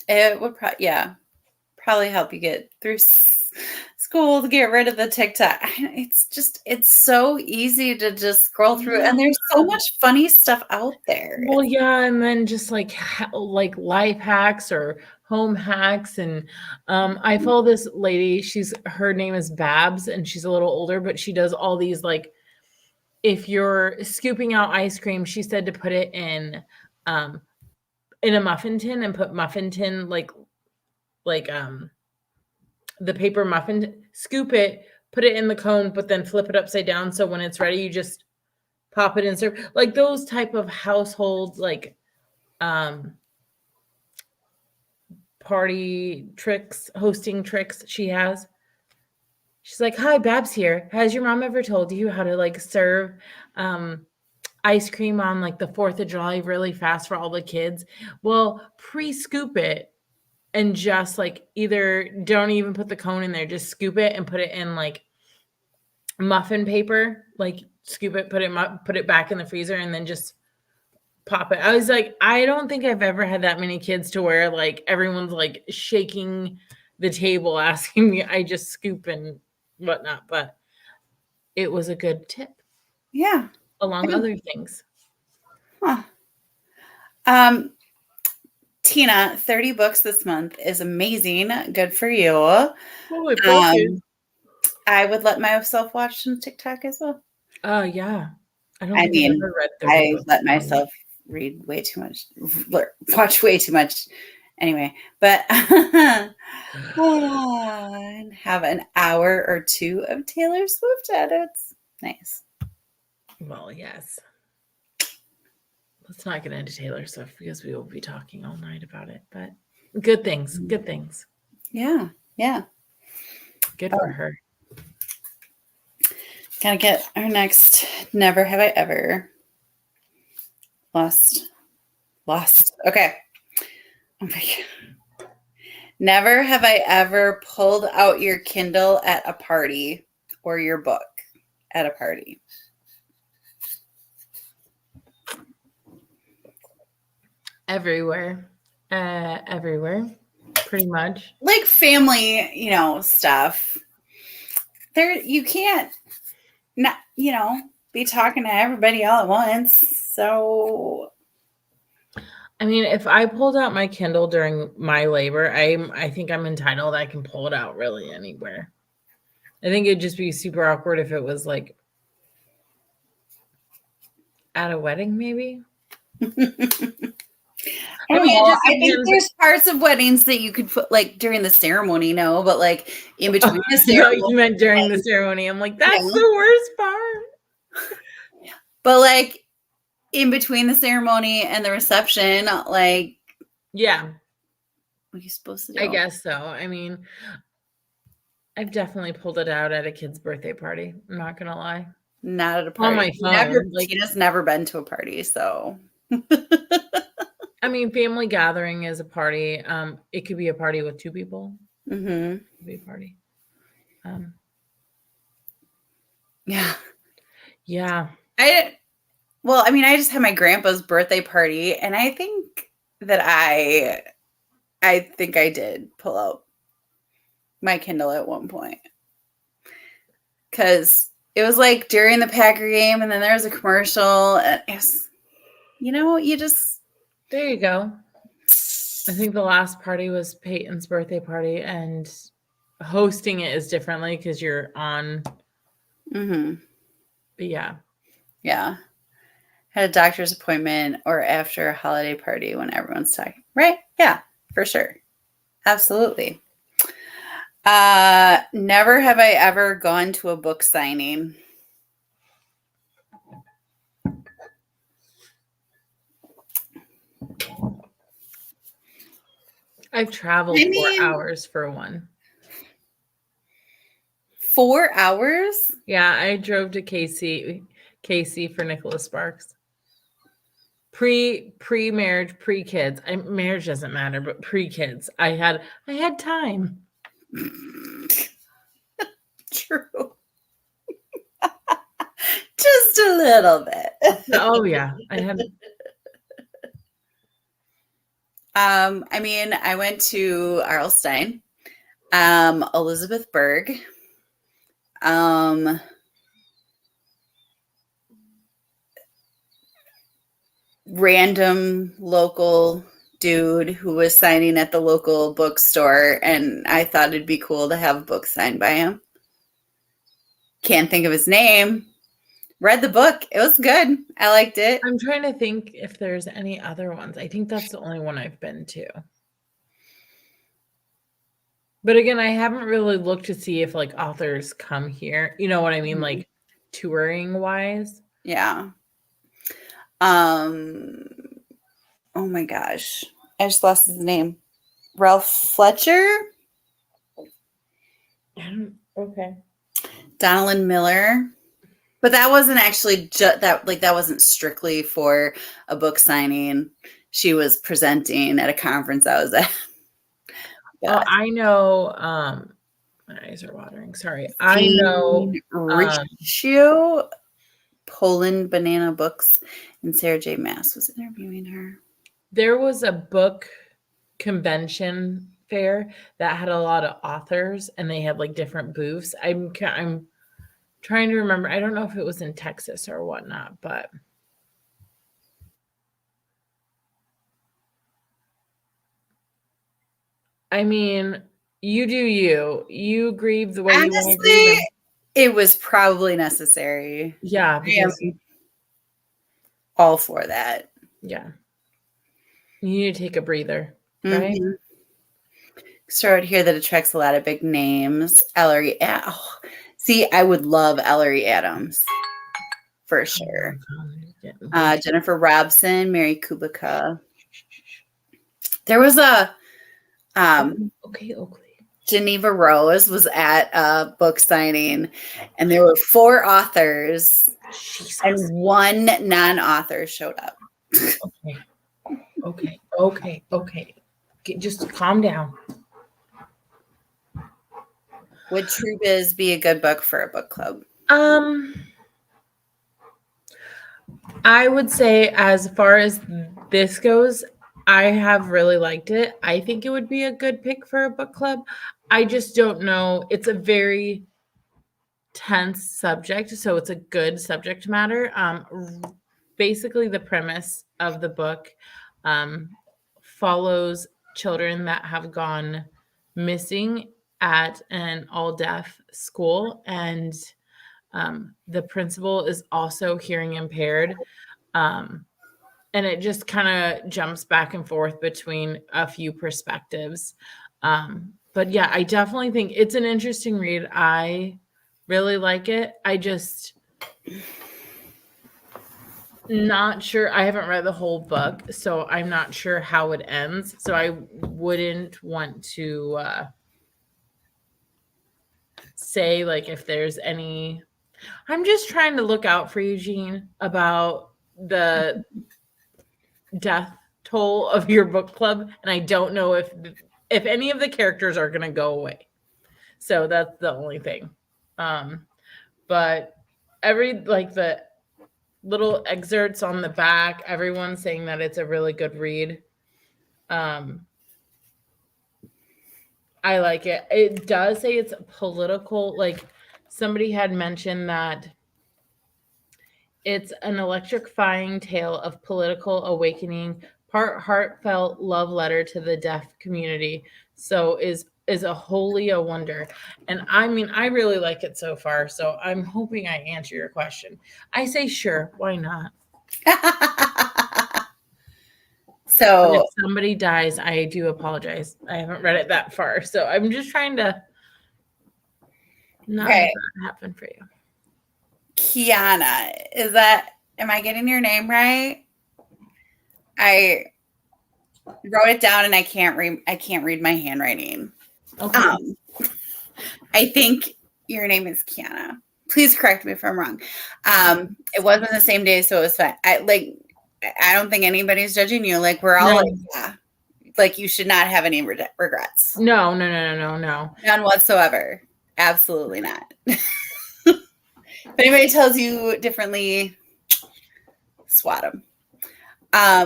it would probably help you get through school to get rid of the TikTok. It's so easy to just scroll through, and there's so much funny stuff out there. Well, yeah, and then just like life hacks or home hacks, and I follow this lady. Her name is Babs, and she's a little older, but she does all these like, if you're scooping out ice cream, she said to put it in a muffin tin and put muffin tin like the paper muffin, scoop it, put it in the cone, but then flip it upside down. So when it's ready, you just pop it and serve. Like those type of household, like, party tricks, hosting tricks she has. She's like, hi, Babs here. Has your mom ever told you how to like serve ice cream on like the 4th of July really fast for all the kids? Well, pre-scoop it and just like either don't even put the cone in there, just scoop it and put it in like muffin paper, like scoop it, put it back in the freezer, and then just pop it. I was like, I don't think I've ever had that many kids to where like everyone's like shaking the table asking me. I just scoop and whatnot, but it was a good tip Yeah. along other things. Huh. Tina, 30 books this month is amazing. Good for you. Holy poke. I would let myself watch some TikTok as well. Yeah. I don't I think I've mean, ever read 30 I books. let myself read way too much, watch way too much anyway, but and have an hour or two of Taylor Swift edits. Nice. Well, yes. Let's not get into Taylor Swift because we will be talking all night about it, but good things. Good things. Yeah. Yeah. Good for her. Gotta get our next Never Have I Ever. Lost. Okay. Oh my God. Never have I ever pulled out your Kindle at a party or your book at a party. Everywhere. Everywhere. Pretty much. Like family, stuff. There, you can't not, be talking to everybody all at once. So, I mean, if I pulled out my Kindle during my labor, I think I'm entitled. I can pull it out really anywhere. I think it'd just be super awkward if it was like at a wedding, maybe. I mean, it just I think depends. there's parts of weddings that you could put like during the ceremony, but like in between the No, ceremony. you meant during the ceremony. I'm like, that's the worst part. But like in between the ceremony and the reception, like, yeah, what are you supposed to do? I guess so. I mean, I've definitely pulled it out at a kid's birthday party. I'm not gonna lie. Not at a party. On my phone. Tina's never been to a party, so. I mean, family gathering is a party. It could be a party with two people. Mm-hmm. It could be a party. Yeah. Yeah. I just had my grandpa's birthday party, and I think that I think I did pull out my Kindle at one point. Because it was like during the Packer game, and then there was a commercial, and it was, you just. There you go. I think the last party was Peyton's birthday party, and hosting it is differently because you're on. Mm-hmm. But yeah. Yeah. Had a doctor's appointment or after a holiday party when everyone's talking. Right? Yeah, for sure. Absolutely. Never have I ever gone to a book signing. I've traveled 4 hours for one. 4 hours? Yeah, I drove to KC for Nicholas Sparks. Pre-marriage, pre-kids. Marriage doesn't matter, but pre-kids. I had time. True. Just a little bit. Oh yeah, I had. I went to Arlstein, Elizabeth Berg, random local dude who was signing at the local bookstore, and I thought it'd be cool to have a book signed by him. Can't think of his name. Read the book. It was good. I liked it. I'm trying to think if there's any other ones. I think that's the only one I've been to. But again, I haven't really looked to see if like authors come here. You know what I mean? Like touring wise. Yeah. Oh my gosh. I just lost his name. Ralph Fletcher? Okay. Donalyn Miller. But that wasn't actually that wasn't strictly for a book signing. She was presenting at a conference I was at. Oh, I know. My eyes are watering. Sorry. I know. Riccio, Poland Banana Books, and Sarah J. Maas was interviewing her. There was a book convention fair that had a lot of authors, and they had like different booths. I'm trying to remember. I don't know if it was in Texas or whatnot, but I mean, you do you. You grieve the way you want to grieve. Honestly, it was probably necessary. Yeah, because all for that. Yeah. You need to take a breather, right? Mm-hmm. Started here that attracts a lot of big names. Ellery. Oh, see, I would love Ellery Adams for sure. Jennifer Robson, Mary Kubica. There was a okay, Oakley. Geneva Rose was at a book signing, and there were 4 authors, and 1 non-author showed up. Okay. Just calm down. Would True Biz be a good book for a book club? I would say, as far as this goes, I have really liked it. I think it would be a good pick for a book club. I just don't know. It's a very tense subject, so it's a good subject matter. Basically, the premise of the book follows children that have gone missing at an all-deaf school, and the principal is also hearing impaired. And it just kind of jumps back and forth between a few perspectives. But yeah, I definitely think it's an interesting read. I really like it. I just not sure. I haven't read the whole book, so I'm not sure how it ends. So I wouldn't want to say like if there's any. I'm just trying to look out for Eugene about the death toll of your book club, and I don't know if any of the characters are going to go away. So that's the only thing. But the little excerpts on the back, everyone's saying that it's a really good read. I like it. It does say it's political. Like somebody had mentioned that it's an electrifying tale of political awakening, part heartfelt love letter to the deaf community. So is a wholly a wonder. And I mean, I really like it so far. So I'm hoping I answer your question. I say sure, why not? So but if somebody dies, I do apologize. I haven't read it that far. So I'm just trying to not have that happen for you. Kiana, am I getting your name right? I wrote it down and I can't read my handwriting. Okay. I think your name is Kiana. Please correct me if I'm wrong. It wasn't the same day, so it was fine. I don't think anybody's judging you. Like we're all like, yeah. Like you should not have any regrets. No. None whatsoever. Absolutely not. If anybody tells you differently, swat them.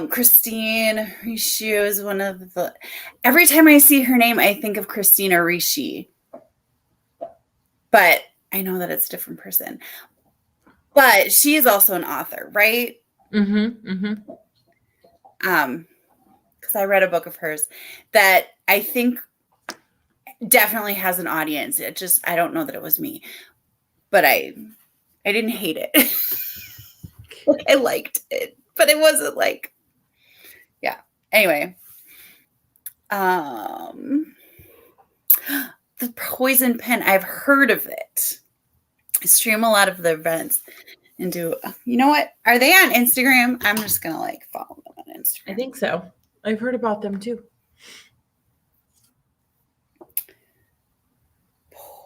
Christine Ricci is one of the. Every time I see her name, I think of Christina Ricci. But I know that it's a different person. But she is also an author, right? Because I read a book of hers that I think definitely has an audience. It just, I don't know that it was me. But I didn't hate it. I liked it. But it wasn't like, yeah. Anyway. The Poison Pen. I've heard of it. I stream a lot of the events and do, you know what? Are they on Instagram? I'm just going to follow them on Instagram. I think so. I've heard about them too.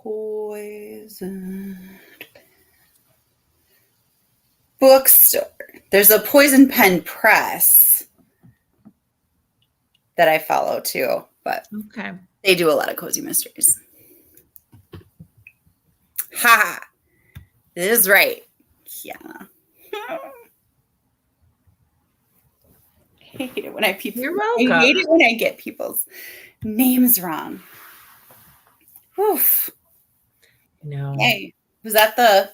Poison Bookstore. There's a Poison Pen Press that I follow too, but okay. They do a lot of cozy mysteries. Ha! This is right. Yeah. I hate it when I You're I hate welcome. it when I get people's names wrong. Oof. No. Hey, was that the?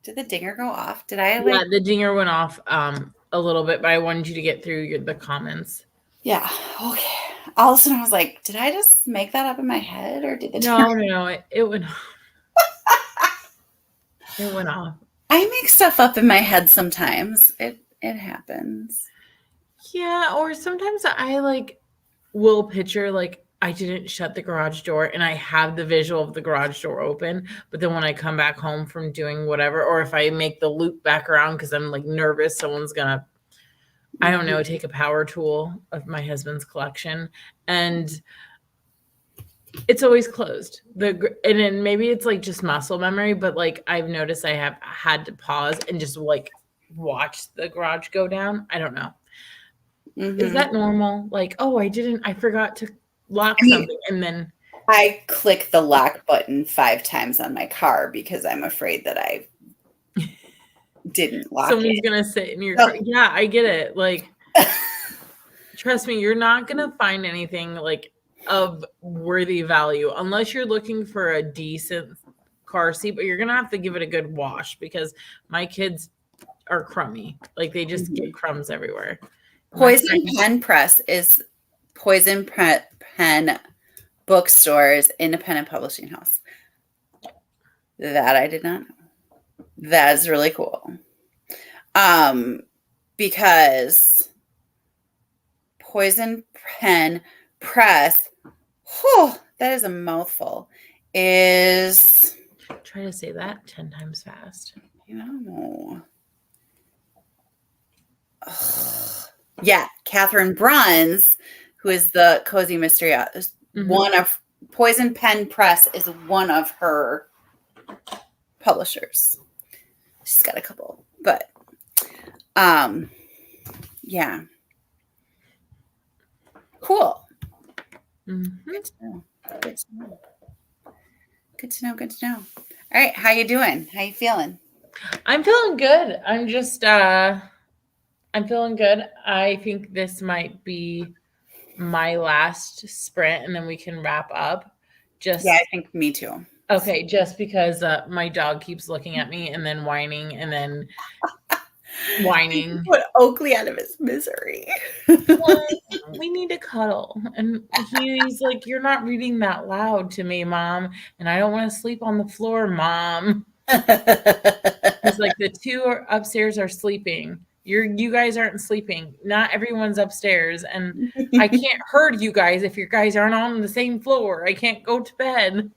Did the dinger go off? Did I like? Yeah, the dinger went off a little bit, but I wanted you to get through the comments. Yeah. Okay. All of a sudden, I was like, did I just make that up in my head, or did the? No, it went off. It went off. I make stuff up in my head sometimes. It happens. Yeah, or sometimes I like will picture like I didn't shut the garage door and I have the visual of the garage door open, but then when I come back home from doing whatever, or if I make the loop back around because I'm like nervous someone's gonna, I don't know, take a power tool of my husband's collection and it's always closed. And then maybe it's like just muscle memory, but like I've noticed I have had to pause and just like watch the garage go down. I don't know. Is that normal? Like, oh, I forgot to lock something. And then I click the lock button 5 times on my car because I'm afraid that I didn't lock someone's it. going to sit in your car. Yeah, I get it. Like, trust me, you're not going to find anything like of worthy value unless you're looking for a decent car seat, but you're going to have to give it a good wash because my kids are crummy. Like, they just get crumbs everywhere. Poison Pen Press is Poison Pen Bookstore's independent publishing house. That I did not know. That is really cool. Because Poison Pen Press, that is a mouthful, is... Try to say that 10 times fast. You know. Yeah, Catherine Bruns, who is the cozy mystery author, one of Poison Pen Press is one of her publishers. She's got a couple, but yeah, cool. Good to know. Good to know. Good to know. Good to know. All right, how you doing? How you feeling? I'm feeling good. I'm just I'm feeling good. I think this might be my last sprint and then we can wrap up. Just yeah, I think me too. Okay, just because my dog keeps looking at me and then whining and then whining. Put Oakley out of his misery. We need to cuddle. And he's like, you're not reading that loud to me, Mom. And I don't want to sleep on the floor, Mom. He's like, the two upstairs are sleeping. You guys aren't sleeping. Not everyone's upstairs. And I can't herd you guys if you guys aren't on the same floor. I can't go to bed.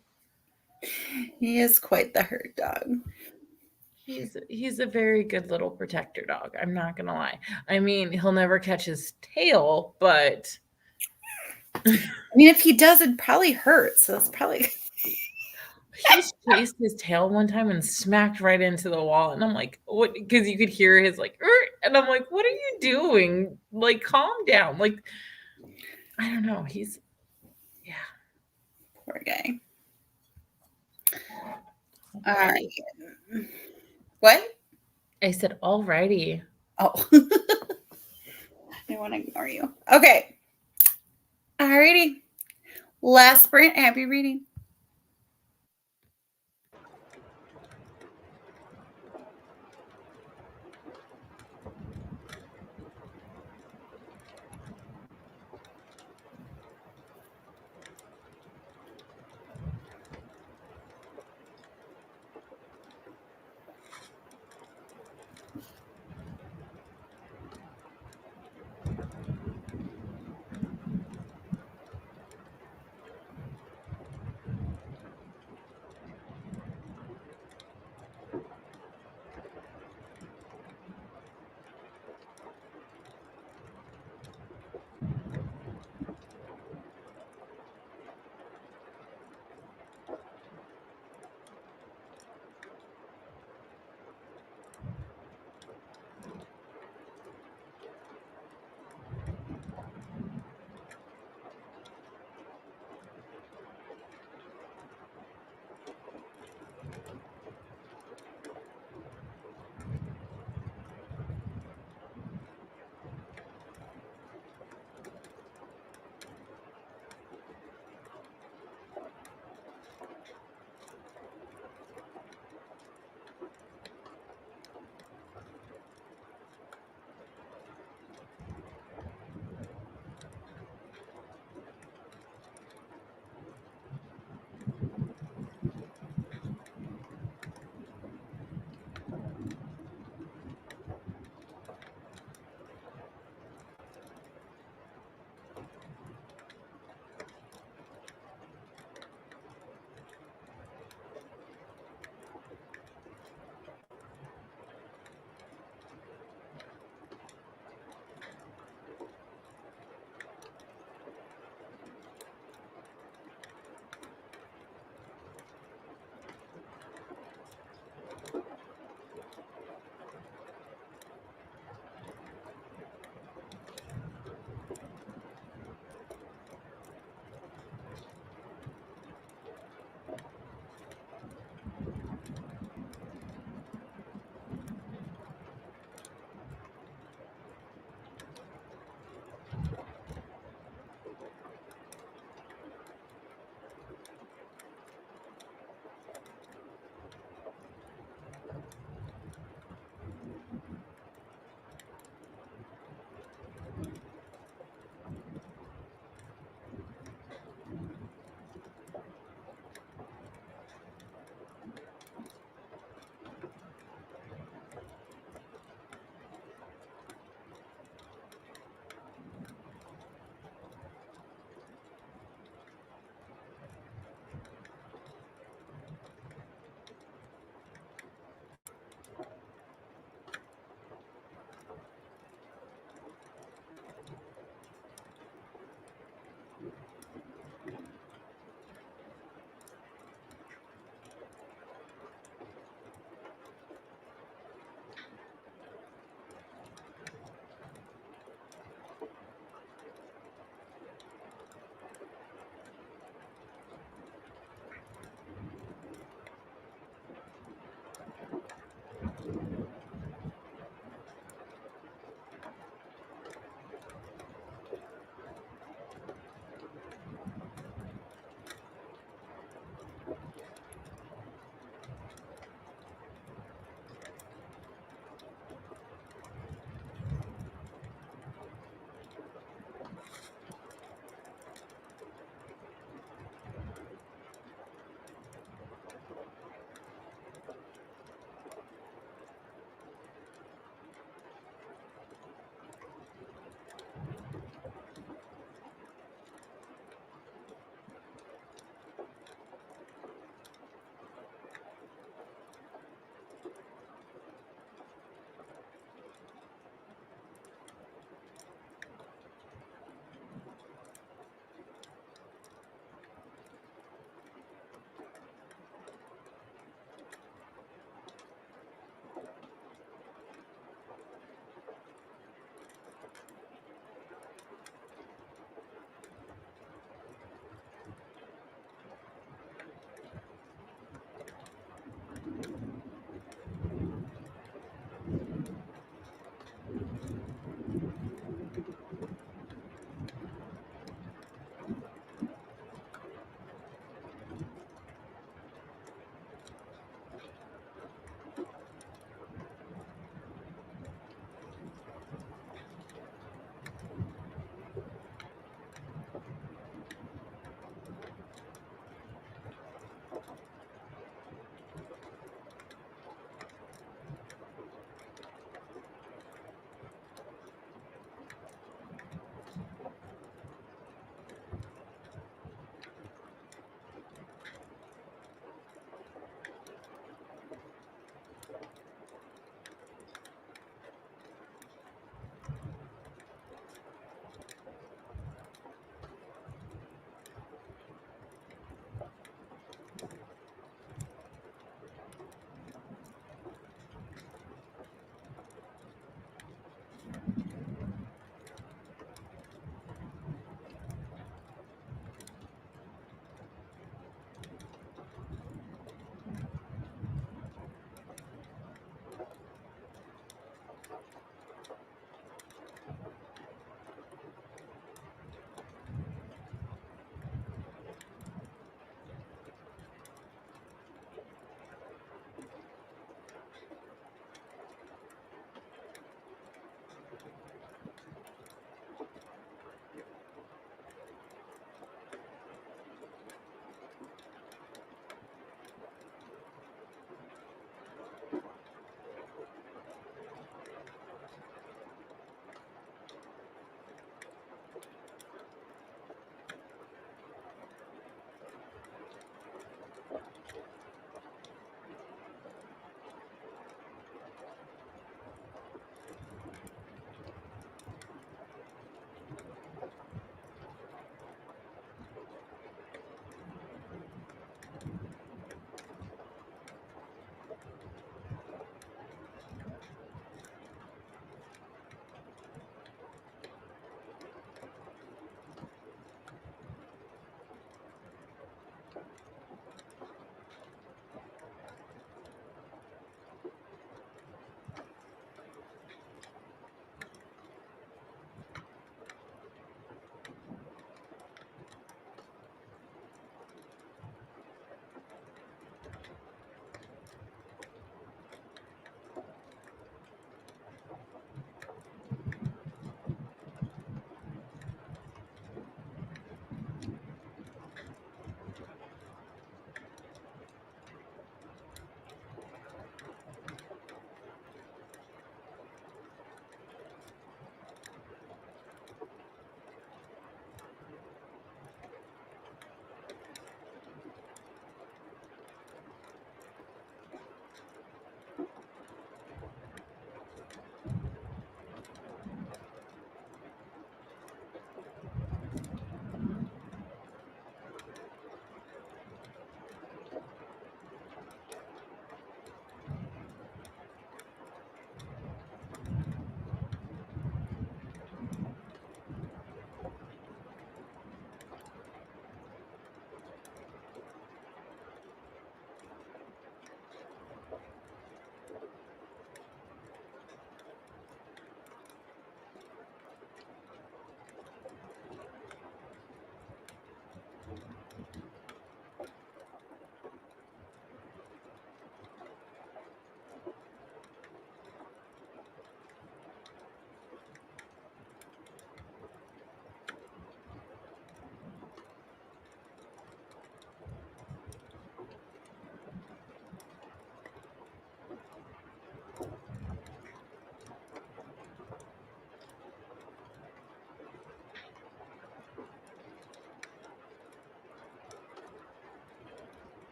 He is quite the herd dog. He's a very good little protector dog. I'm not going to lie. I mean, he'll never catch his tail, but I mean, if he does, it'd probably hurt. So it's probably... He chased his tail one time and smacked right into the wall. And I'm like, what? Because you could hear his like, and I'm like, what are you doing? Like, calm down. Like, I don't know. Yeah. Poor guy. All right. What? I said, alrighty. Oh. I want to ignore you. Okay. Alrighty. Last sprint. Happy reading.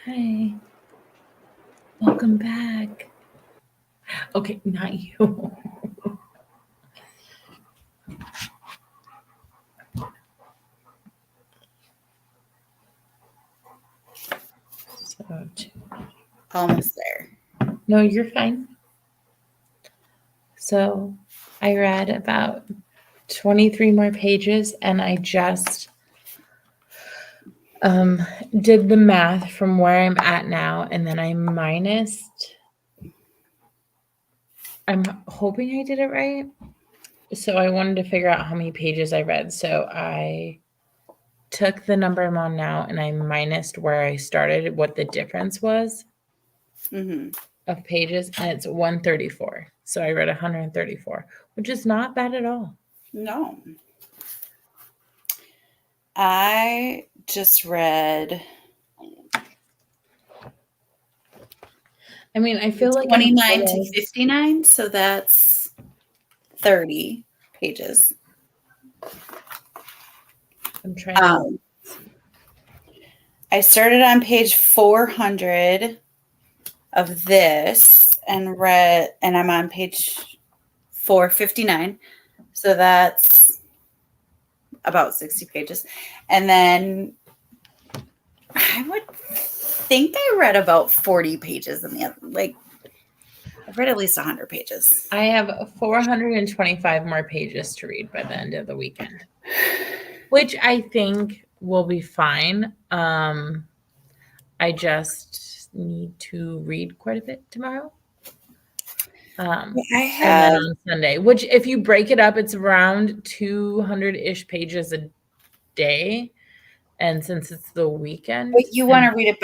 Hi. Welcome back. Okay, not you. So, Almost there. no, you're fine. So I read about 23 more pages and I just did the math from where I'm at now and then I minused. I'm hoping I did it right. So I wanted to figure out how many pages I read. So I took the number I'm on now and I minused where I started, what the difference was of pages, and it's 134. So I read 134, which is not bad at all. No. I just read. I mean, I feel like 29 to 59, so that's 30 pages. I'm trying to. I started on page 400 of this and I'm on page 459. So that's about 60 pages. And then I would think I read about 40 pages in the other, like I've read at least 100 pages. I have 425 more pages to read by the end of the weekend, which I think will be fine. I just need to read quite a bit tomorrow. And then on Sunday, which if you break it up, it's around 200-ish pages a day. And since it's the weekend. But you want to read it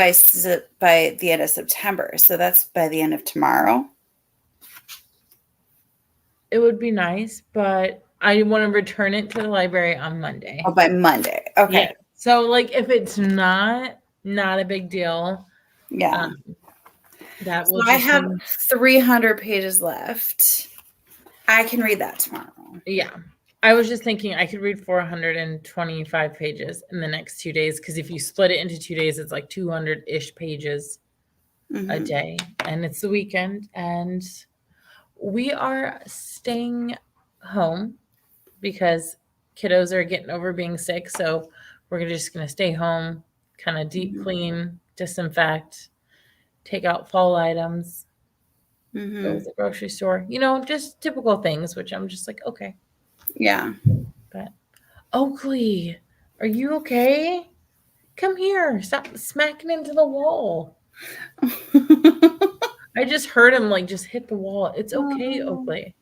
by the end of September. So that's by the end of tomorrow. It would be nice, but I want to return it to the library on Monday. Oh, by Monday. Okay. Yeah. So like if it's not a big deal. Yeah. That will so I have 300 pages left. I can read that tomorrow. Yeah. I was just thinking I could read 425 pages in the next 2 days because if you split it into 2 days, it's like 200-ish pages a day. And it's the weekend. And we are staying home because kiddos are getting over being sick. So we're just going to stay home, kind of deep clean, disinfect, take out fall items, go to the grocery store, just typical things, which I'm just like, okay. Yeah. But Oakley, are you okay? Come here. Stop smacking into the wall. I just heard him just hit the wall. It's okay, Oakley.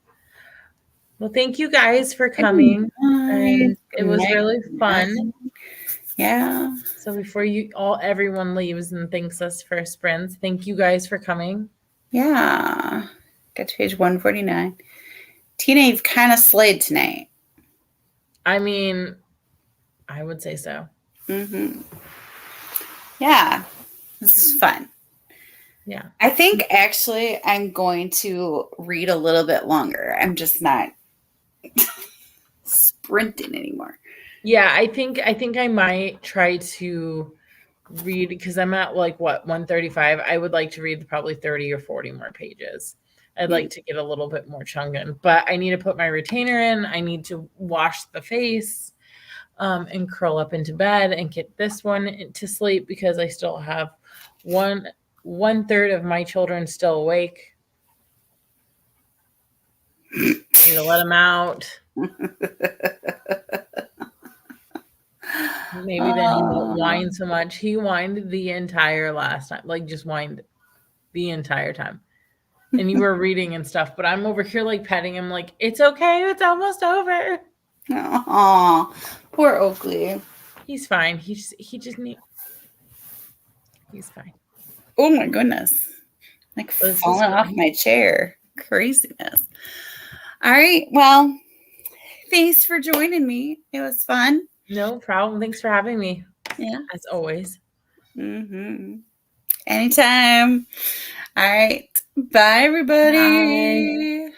Well, thank you guys for coming. And it was really fun. Yeah. So before everyone leaves and thanks us for sprints, thank you guys for coming. Yeah. Got to page 149. Tina, you've kind of slayed tonight. I mean, I would say so. Yeah. This is fun. Yeah. I think actually I'm going to read a little bit longer. I'm just not sprinting anymore. Yeah, I think I might try to read because I'm at 135. I would like to read probably 30 or 40 more pages. I'd like to get a little bit more chunk in, but I need to put my retainer in. I need to wash the face and curl up into bed and get this one to sleep because I still have one third of my children still awake. I need to let them out. Maybe then he won't whine so much. He whined the entire last time, like just whined the entire time. And you were reading and stuff, but I'm over here like petting him, like, it's okay, it's almost over. Aw, poor Oakley. He's fine. He's fine. Oh my goodness. Like falling off my chair. Craziness. All right. Well, thanks for joining me. It was fun. No problem. Thanks for having me. Yeah. As always. Mm-hmm. Anytime. All right. Bye, everybody. Bye.